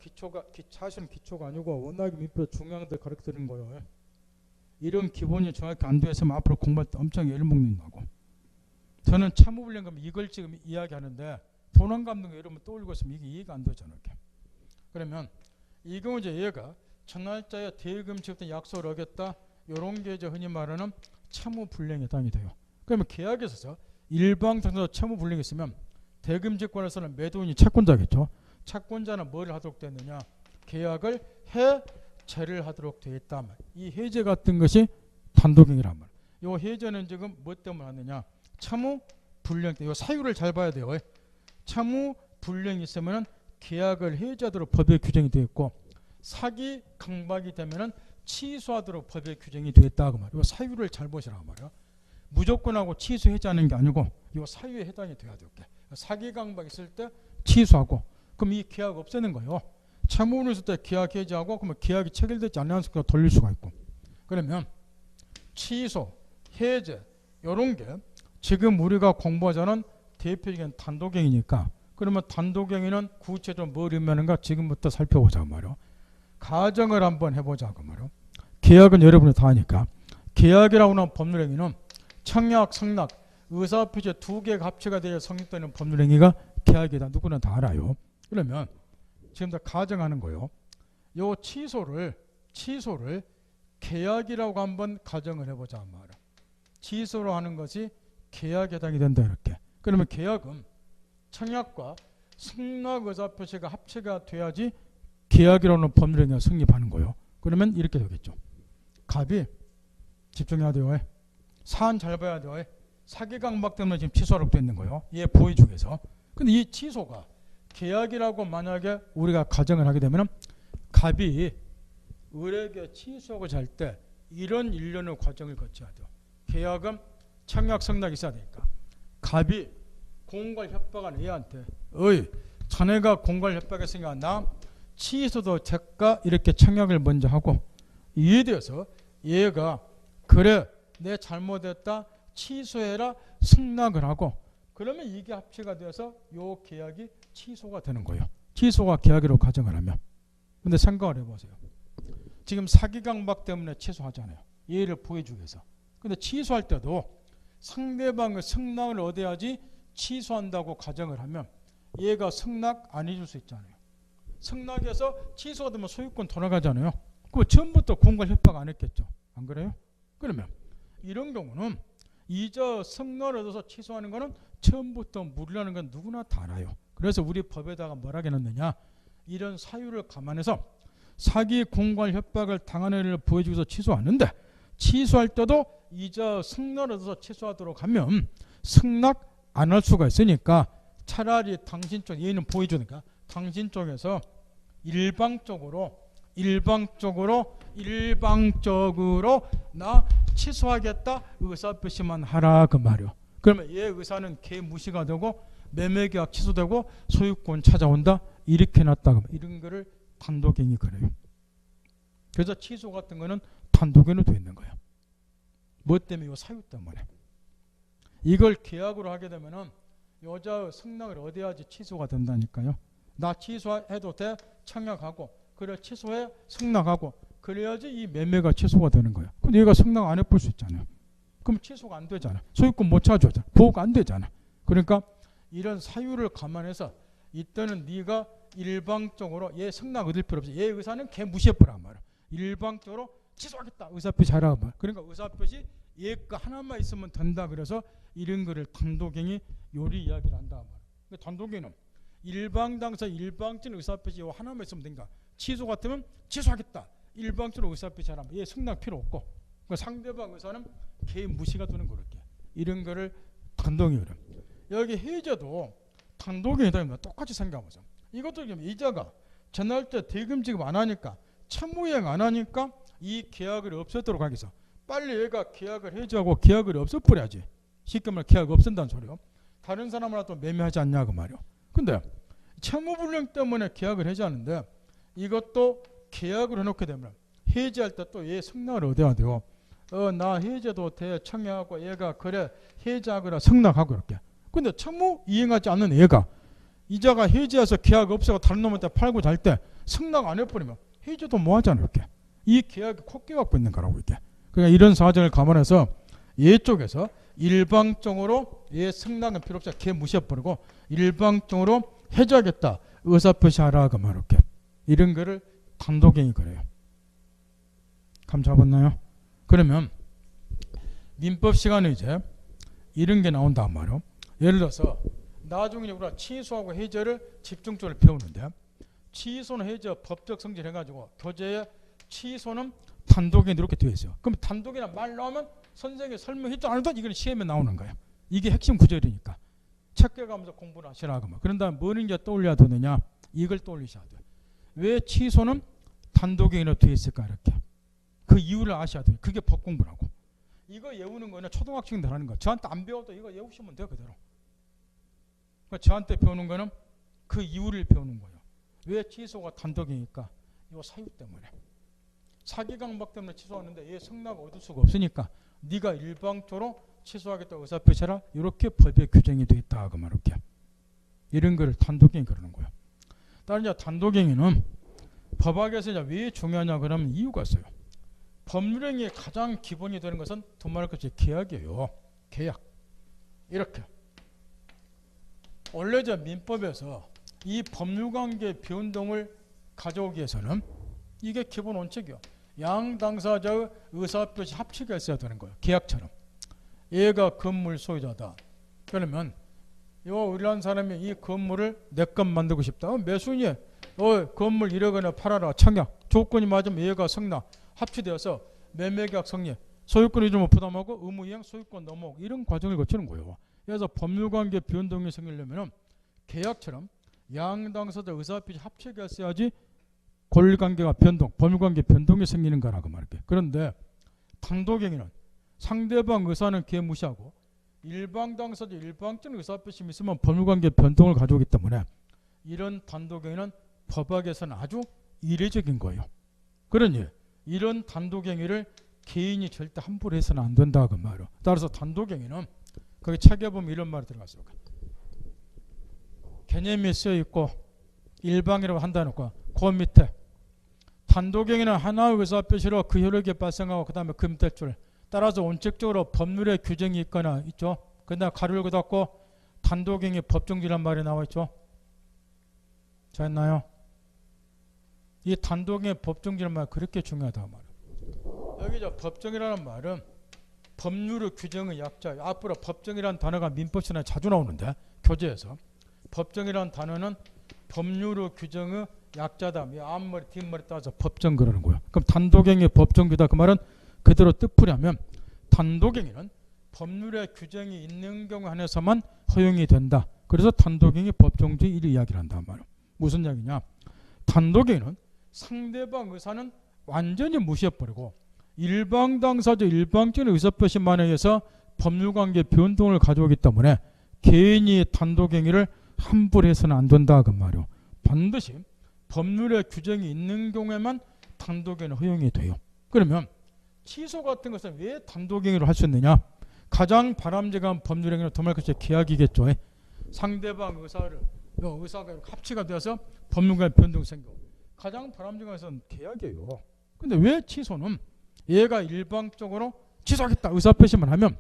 사실은 기초가 아니고 워낙에 민법 중요한 데 가르쳐드리는 거예요. 이런 기본이 정확히 안 되었으면 앞으로 공부할 때 엄청 애를 먹는다고. 저는 채무불량 그러면 이걸 지금 이야기하는데 돈 안 갚는 거 이러면 떠올리고 있으면 이게 이해가 안 되잖아요. 이렇게. 그러면 이 경우 이제 얘가 전날짜에 대금지급된 약속을 어겼다. 이런 게 이제 흔히 말하는 채무불이행에 해당이 돼요. 그러면 계약에 있어서 일방적으로 채무불이행이 있으면 대금지권에서는 매도인이 채권자겠죠. 채권자는 뭐를 하도록 됐느냐? 계약을 해제를 하도록 되어 있다. 이 해제 같은 것이 단독행위란 말이에요. 이 해제는 지금 뭐 때문에 하느냐? 채무불이행 때. 이 사유를 잘 봐야 돼요. 채무불이행이 있으면 계약을 해제하도록 법에 규정이 되어 있고, 사기 강박이 되면은 취소하도록 법에 규정이 되어 있다고 말이에요. 이 사유를 잘 보시라고 말이에요. 무조건하고 취소 해제하는 게 아니고 이 사유에 해당이 돼야 돼요. 사기 강박 있을 때 취소하고, 그럼 이 계약 없애는 거예요. 채무는 있을 때 계약 해제하고, 그러면 계약이 체결되지 않는 한도 돌릴 수가 있고, 그러면 취소, 해제 이런 게 지금 우리가 공부하자는 대표적인 단독행위니까, 그러면 단독행위는 구체적으로 뭘 의미하는가 지금부터 살펴보자고 말이에요. 가정을 한번 해보자고 말이에요. 계약은 여러분이 다 아니까, 계약이라고 하는 법률행위는 청약, 승낙, 의사표시 두 개가 합체가 되어 성립되는 법률행위가 계약이다. 누구나 다 알아요. 그러면 지금 다 가정하는 거예요. 요 취소를 계약이라고 한번 가정을 해보자 말이에요. 취소로 하는 것이 계약에 해당이 된다 이렇게. 그러면 계약은 청약과 승낙 의사표시가 합체가 돼야지 계약이라는 법률행위가 성립하는 거예요. 그러면 이렇게 되겠죠. 갑이 집중해야 돼요. 사안 잘 봐야 돼요. 사기 강박 때문에 지금 취소하라고 되어 있는 거예요. 얘 보의 중에서. 근데 이 취소가 계약이라고 만약에 우리가 가정을 하게 되면 갑이 을에게 취소하고자 할 때 이런 일련의 과정을 거쳐야 돼요. 계약은 청약 승낙이 있어야 되니까 갑이 공갈 협박한 애한테 자네가 공갈 협박했으니까 나 취소도 제가 이렇게 청약을 먼저 하고, 이에 대해서 얘가 그래 내 잘못했다 취소해라 승낙을 하고, 그러면 이게 합체가 되어서 요 계약이 취소가 되는 거예요. 취소가 계약으로 가정을 하면. 근데 생각을 해보세요. 지금 사기 강박 때문에 취소하잖아요. 얘를 보여주기 위해서. 근데 취소할 때도 상대방의 승낙을 얻어야지 취소한다고 가정을 하면 얘가 승낙 안 해줄 수 있잖아요. 승낙해서 취소가 되면 소유권 돌아가잖아요. 그럼 처음부터 공갈 협박 안 했겠죠. 안 그래요? 그러면 이런 경우는 이자 승낙을 얻어서 취소하는 거는 처음부터 무리라는 건 누구나 다 알아요. 그래서 우리 법에다가 뭐라고 해놨느냐, 이런 사유를 감안해서 사기 공갈 협박을 당한 애를 보여주기 위해서 취소하는데, 취소할 때도 이자 승낙을 얻어서 취소하도록 하면 승낙 안 할 수가 있으니까 차라리 당신 쪽, 얘는 보여주니까 당신 쪽에서 일방적으로 나 취소하겠다 의사표시만 하라 그 말이요. 그러면 얘 의사는 걔 무시가 되고 매매계약 취소되고 소유권 찾아온다 이렇게 놨다. 이런 거를 단독행위 그래요. 그래서 취소 같은 거는 단독행위로 되어 있는 거예요. 뭐 때문에? 이 사유 때문에. 이걸 계약으로 하게 되면은 여자의 승낙을 얻어야지 취소가 된다니까요. 나 취소해도 돼? 청약하고 그래 취소해? 승낙하고 그래야지 이 매매가 취소가 되는 거야. 근데 얘가 승낙 안 해볼 수 있잖아요. 그럼 취소가 안 되잖아. 소유권 못 찾아주잖아. 보호가 안 되잖아. 그러니까 이런 사유를 감안해서 이때는 네가 일방적으로 얘 승낙 얻을 필요 없이 얘 의사는 걔 무시해버란 말이야. 일방적으로 취소하겠다 의사표시 하라고 말. 그러니까 의사표시 얘 거 하나만 있으면 된다. 그래서 이런 거를 단독행위 요리 이야기를 한다 말이야. 그러니까 단독행위는 일방당사 일방적인 의사표시 하나만 있으면 된다. 취소 같으면 취소하겠다. 일방적으로 의사표시 하라면 얘 승낙 필요 없고, 그러니까 상대방 의사는 걔 무시가 되는 거렇게. 이런 거를 단독행위로. 여기 해제도 단독행위다. 똑같이 생각하면서 이것도 이자가 전날짜 대금 지급 안 하니까 채무이행 안 하니까 이 계약을 없애도록 하기 위해서 빨리 얘가 계약을 해제하고 계약을 없애버려야지. 쉽게 말해 계약 없앤다는 소리요. 다른 사람하고 매매하지 않냐 그 말이요. 근데 채무불이행 때문에 계약을 해제하는데 이것도 계약을 해놓게 되면 해제할 때 또 얘 승낙을 얻어야 돼요. 나 해제도 돼 청약하고 얘가 그래 해제하거나 승낙하고 이렇게. 근데 채무 이행하지 않는 얘가 이자가 해제해서 계약 없애고 다른 놈한테 팔고 잘 때 승낙 안 해버리면 해제도 뭐 하잖아 이렇게. 이 계약이 콧게 갖고 있는 거라고 이렇게. 그러니까 이런 사정을 감안해서 얘 쪽에서 일방적으로 얘 승낙은 필요 없어 걔 무시해버리고 일방적으로 해제하겠다 의사표시하라 그 말 이렇게. 이런 거를 단독행위 그래요. 감 잡았나요? 그러면 민법 시간에 이제 이런 게 나온단 말이에요. 예를 들어서 나중에 우리가 취소하고 해제를 집중적으로 배우는데, 취소는 해제 법적 성질 해가지고 교재에 취소는 단독에 이렇게 되어 있어요. 그럼 단독이란 말 나오면 선생님이 설명했도 안 해도 이건 시험에 나오는 거예요. 이게 핵심 구절이니까 체크해가면서 공부를 하시라고. 그런 다음에 뭘 이제 떠올려야 되느냐, 이걸 떠올리셔야 돼요. 왜 취소는 단독에 되어 있을까, 이렇게 그 이유를 아셔야 돼요. 그게 법 공부라고. 이거 외우는 거는 초등학생들 하는 거. 저한테 안 배워도 이거 외우시면 돼요, 그대로. 그러니까 저한테 배우는 거는 그 이유를 배우는 거예요. 왜 취소가 단독이니까? 이 사유 때문에. 사기강박 때문에 취소하는데 얘 승낙을 얻을 수가 없으니까 네가 일방적으로 취소하겠다 의사표시라, 이렇게 법에 규정이 되어 있다 그 말. 이렇게 이런 거를 단독행위 그러는 거예요. 다른 이제 단독행위는 법학에서 이제 왜 중요하냐 그러면 이유가 있어요. 법률행위의 가장 기본이 되는 것은 두말할 것이 계약이에요. 계약. 이렇게 원래 저 민법에서 이 법률관계 변동을 가져오기 위해서는 이게 기본 원칙이요. 양 당사자의 의사표시 합치가 있어야 되는 거예요. 계약처럼. 얘가 건물 소유자다. 그러면 우리라는 사람이 이 건물을 내 것 만들고 싶다. 매수인이 건물 1억 원에 팔아라. 청약. 조건이 맞으면 얘가 승낙. 합치되어서 매매계약 성립. 소유권 이전을 부담하고 의무이행 소유권 넘어오고 이런 과정을 거치는 거예요. 그래서 법률관계 변동이 생기려면 계약처럼 양 당사자 의사표시 합치가 있어야지 권리관계가 변동, 법률관계 변동이 생기는 거라고 말할게요. 그런데 단독행위는 상대방 의사는 개무시하고 일방 당사자 일방적 의사표심이 있으면 법률관계 변동을 가져오기 때문에 이런 단독행위는 법학에서는 아주 이례적인 거예요. 그러니 이런 단독행위를 개인이 절대 함부로 해서는 안 된다 그 말이에요. 따라서 단독행위는 거기 책에 보면 이런 말이 들어갔어요. 개념이 쓰여 있고 일방이라고 한다놓고 그 밑에 단독행위는 하나의 의사표시로 그 효력이 발생하고 그 다음에 그 밑에 줄 따라서 원칙적으로 법률에 규정이 있거나 있죠. 그다음 가로를 닫고 단독행위 법정지란 말이 나와 있죠. 잘했나요? 이 단독행위 법정지란 말 그렇게 중요하다고 말이에요. 여기 저 법정이라는 말은 법률의 규정의 약자예요. 앞으로 법정이라는 단어가 민법시간에 자주 나오는데 교재에서 법정이라는 단어는 법률의 규정의 약자다. 앞머리 뒷머리 따서 법정 그러는 거예요. 그럼 단독행위 법정규다 그 말은 그대로 뜻풀이하면 단독행위는 법률의 규정이 있는 경우 안에서만 허용이 된다. 그래서 단독행위 법정주 1위 이야기를 한단 말이에요. 무슨 이야기냐? 단독행위는 상대방 의사는 완전히 무시해버리고 일방 당사자 일방적인 의사표시만에 의해서 법률관계 변동을 가져오기 때문에 개인이 단독행위를 함부로 해서는 안 된다 그 말이에요. 반드시 법률의 규정이 있는 경우에만 단독행위는 허용이 돼요. 그러면 취소 같은 것은 왜 단독행위로 할 수 있느냐? 가장 바람직한 법률행위는 도말 것이 계약이겠죠. 상대방 의사가 합치가 되어서 법률관계 변동이 생겨. 가장 바람직한 것은 계약이에요. 근데 왜 취소는 얘가 일방적으로 취소하겠다 의사표시만 하면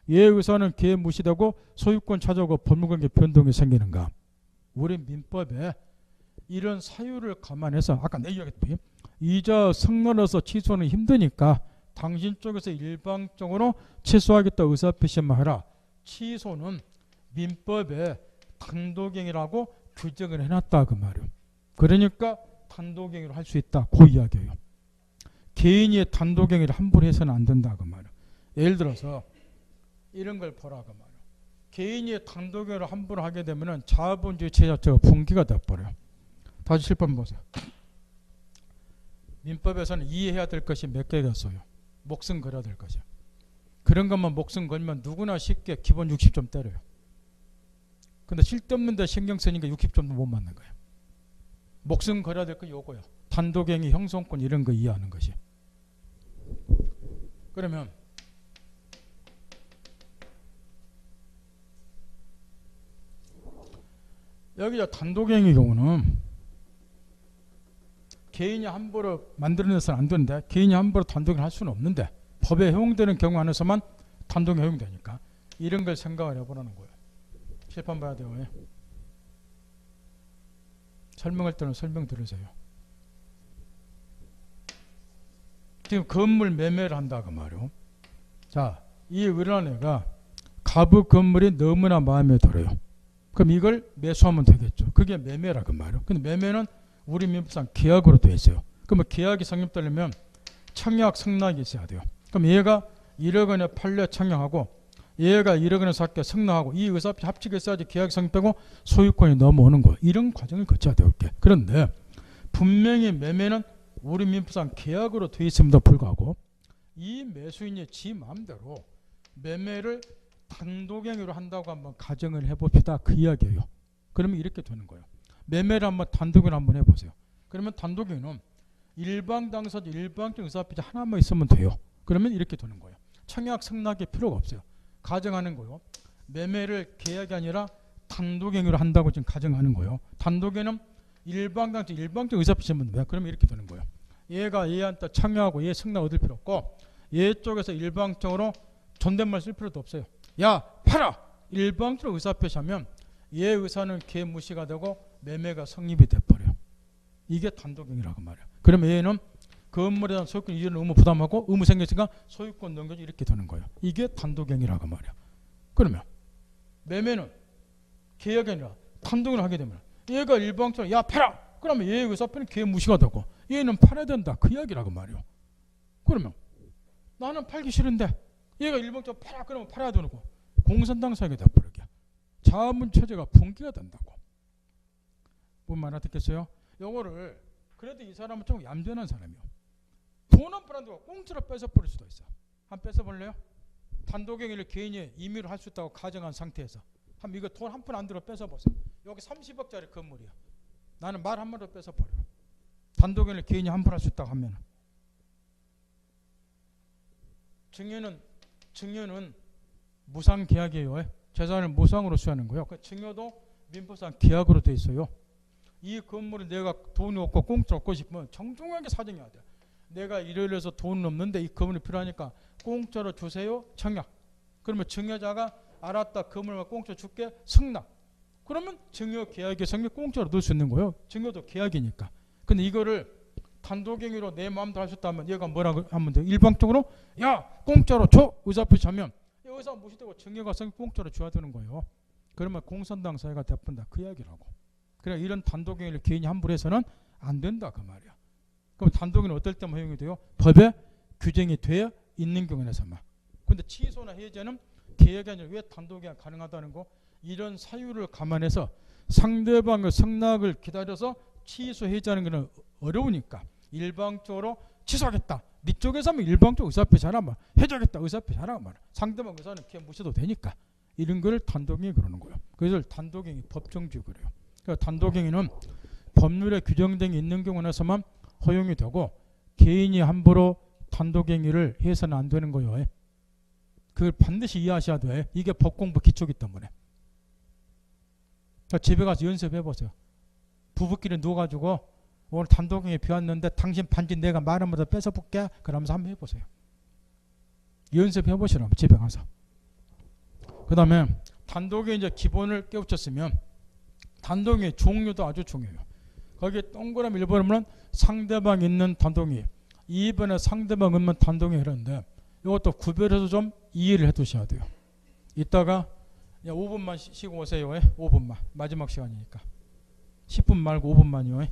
얘 의사는 걔 무시되고 소유권 찾아오고 법률관계 변동이 생기는가? 우리 민법에 이런 사유를 감안해서 아까 내 이야기했듯이 이자 승낙으로서 취소는 힘드니까 당신 쪽에서 일방적으로 취소하겠다 의사표시만 해라. 취소는 민법에 단독행위라고 규정을 해놨다 그 말이에요. 그러니까 단독행위로 할 수 있다 그 이야기예요. 개인이 단독행위를 함부로 해서는 안 된다 그 말이에요. 예를 들어서 이런 걸 보라 그 말이에요. 개인이 단독행위를 함부로 하게 되면 자본주의 체제 자체가 붕괴가 돼버려요. 다시 7번 보세요. 민법에서는 이해해야 될 것이 몇 개가 있어요. 목숨 걸어야 될 것이요. 그런 것만 목숨 걸면 누구나 쉽게 기본 60점 때려요. 근데 쓸데없는데 신경 쓰니까 60점도 못 맞는 거예요. 목숨 걸어야 될 거 요거요. 단독행위, 형성권 이런 거 이해하는 것이. 그러면 여기 단독행위 경우는 개인이 함부로 만들어내서는 안 되는데 개인이 함부로 단독행위를 할 수는 없는데 법에 허용되는 경우 안에서만 단독행위 허용되니까 이런 걸 생각을 해보라는 거예요. 실판 봐야 돼요. 설명할 때는 설명 들으세요. 지금 건물 매매를 한다고 말이요. 자, 이 을한 애가 가부 건물이 너무나 마음에 들어요. 그럼 이걸 매수하면 되겠죠. 그게 매매라고 말이요. 근데 매매는 우리 민법상 계약으로 되어 있어요. 그러면 계약이 성립되려면 청약 승낙이 있어야 돼요. 그럼 얘가 1억 원에 판례 청약하고 얘가 1억 원에 샀게 승낙하고 이 의사합의 합치게 써야지 계약이 성립되고 소유권이 넘어오는 거예요. 이런 과정을 거쳐야 돼요. 그런데 분명히 매매는 우리 민법상 계약으로 되어 있음에도 불구하고 이 매수인이 지 마음대로 매매를 단독행위로 한다고 한번 가정을 해봅시다. 그 이야기예요. 그러면 이렇게 되는 거예요. 매매를 한번 단독행위로 한번 해보세요. 그러면 단독행위는 일방 당사자 일방적 의사합의자 하나만 있으면 돼요. 그러면 이렇게 되는 거예요. 청약 승낙이 필요가 없어요. 가정하는 거요. 매매를 계약이 아니라 단독행위로 한다고 지금 가정하는 거예요. 단독에는 일방적 의사표시면 돼. 그러면 이렇게 되는 거예요. 얘가 얘한테 청약하고 얘 승낙 얻을 필요 없고 얘 쪽에서 일방적으로 존댓말 쓸 필요도 없어요. 야 팔아! 일방적으로 의사표시하면 얘 의사는 걔 무시가 되고 매매가 성립이 돼버려요. 이게 단독행위라고 말이에요. 그러면 얘는 건물에 대한 소유권 이전 의무 부담하고 의무 생겼으니까 소유권 넘겨줘 이렇게 되는 거예요. 이게 단독행위라고 말이에요. 그러면 매매는 계약이 아니라 단독을 하게 되면 얘가 일방적으로 야 팔아! 그러면 얘의 의사표는 걔 무시가 되고 얘는 팔아야 된다. 그 이야기라고 말이에요. 그러면 나는 팔기 싫은데 얘가 일방적으로 팔아 그러면 팔아야 되는 거 공산당사하게 돼버리게 자문 체제가 붕괴가 된다고. 뭔 말 알아듣겠어요? 요거를 그래도 이 사람은 좀 얌전한 사람이요. 돈은 불안되고 공짜로 뺏어버릴 수도 있어. 한번 뺏어볼래요? 단독행위를 개인이 임의로 할 수 있다고 가정한 상태에서 한번 이거 돈 한 푼 안 들어 뺏어보세요. 여기 30억짜리 건물이야. 나는 말 한마디로 뺏어버려. 단독행위를 개인이 한 푼 할 수 있다고 하면 증여는 무상계약이에요. 재산을 무상으로 수여하는 거예요. 그 증여도 민법상 계약으로 돼 있어요. 이 건물을 내가 돈이 없고 공짜로 얻고 싶으면 정중하게 사정해야 돼. 내가 이래서 돈은 없는데 이 건물이 필요하니까 공짜로 주세요. 청약. 그러면 증여자가 알았다. 건물만 공짜로 줄게. 승낙. 그러면 증여 계약의 성립 공짜로 넣을 수 있는 거예요. 증여도 계약이니까. 근데 이거를 단독행위로 내 마음대로 할 수 있다면 얘가 뭐라고 하면 돼요? 일방적으로 야 공짜로 줘! 의사표시하면 의사 무시되고 증여가 성립 공짜로 줘야 되는 거예요. 그러면 공산당 사회가 돼본다. 그 이야기라고. 그래 이런 단독행위를 개인이 함부로 해서는 안 된다 그 말이야. 그럼 단독행위는 어떨 때만 허용이 돼요? 법에 규정이 되어 있는 경우에서만. 근데 취소나 해제는 계약이 아니라 왜 단독행위가 가능하다는 거? 이런 사유를 감안해서 상대방의 승낙을 기다려서 취소 해제하는 것은 어려우니까 일방적으로 취소하겠다. 네 쪽에서 하면 일방적으로 의사표시하라 말 해줘야겠다. 의사표시하라 말 상대방 의사는 그냥 무시도 되니까 이런 걸 단독행위 그러는 거예요. 그래서 단독행위 법정주의 그래요. 그러니까 단독행위는 법률에 규정된 게 있는 경우에서만 허용이 되고 개인이 함부로 단독행위를 해서는 안 되는 거예요. 그걸 반드시 이해하셔야 돼. 이게 법공부 기초이기 때문에. 그러니까 집에 가서 연습해보세요. 부부끼리 누워가지고 오늘 단독행위 비웠는데 당신 반지 내가 만 원보다 뺏어볼게. 그러면서 한번 해보세요. 연습해보시라고 집에 가서. 그 다음에 단독행위 이제 기본을 깨우쳤으면 단독행위 종류도 아주 중요해요. 거기에 동그라미 1번은 상대방 있는 단독행위 2번에 상대방 없는 단독행위 이러는데 이것도 구별해서 좀 이해를 해 두셔야 돼요. 이따가 5분만 쉬고 오세요. 5분만. 마지막 시간이니까. 10분 말고 5분만이요.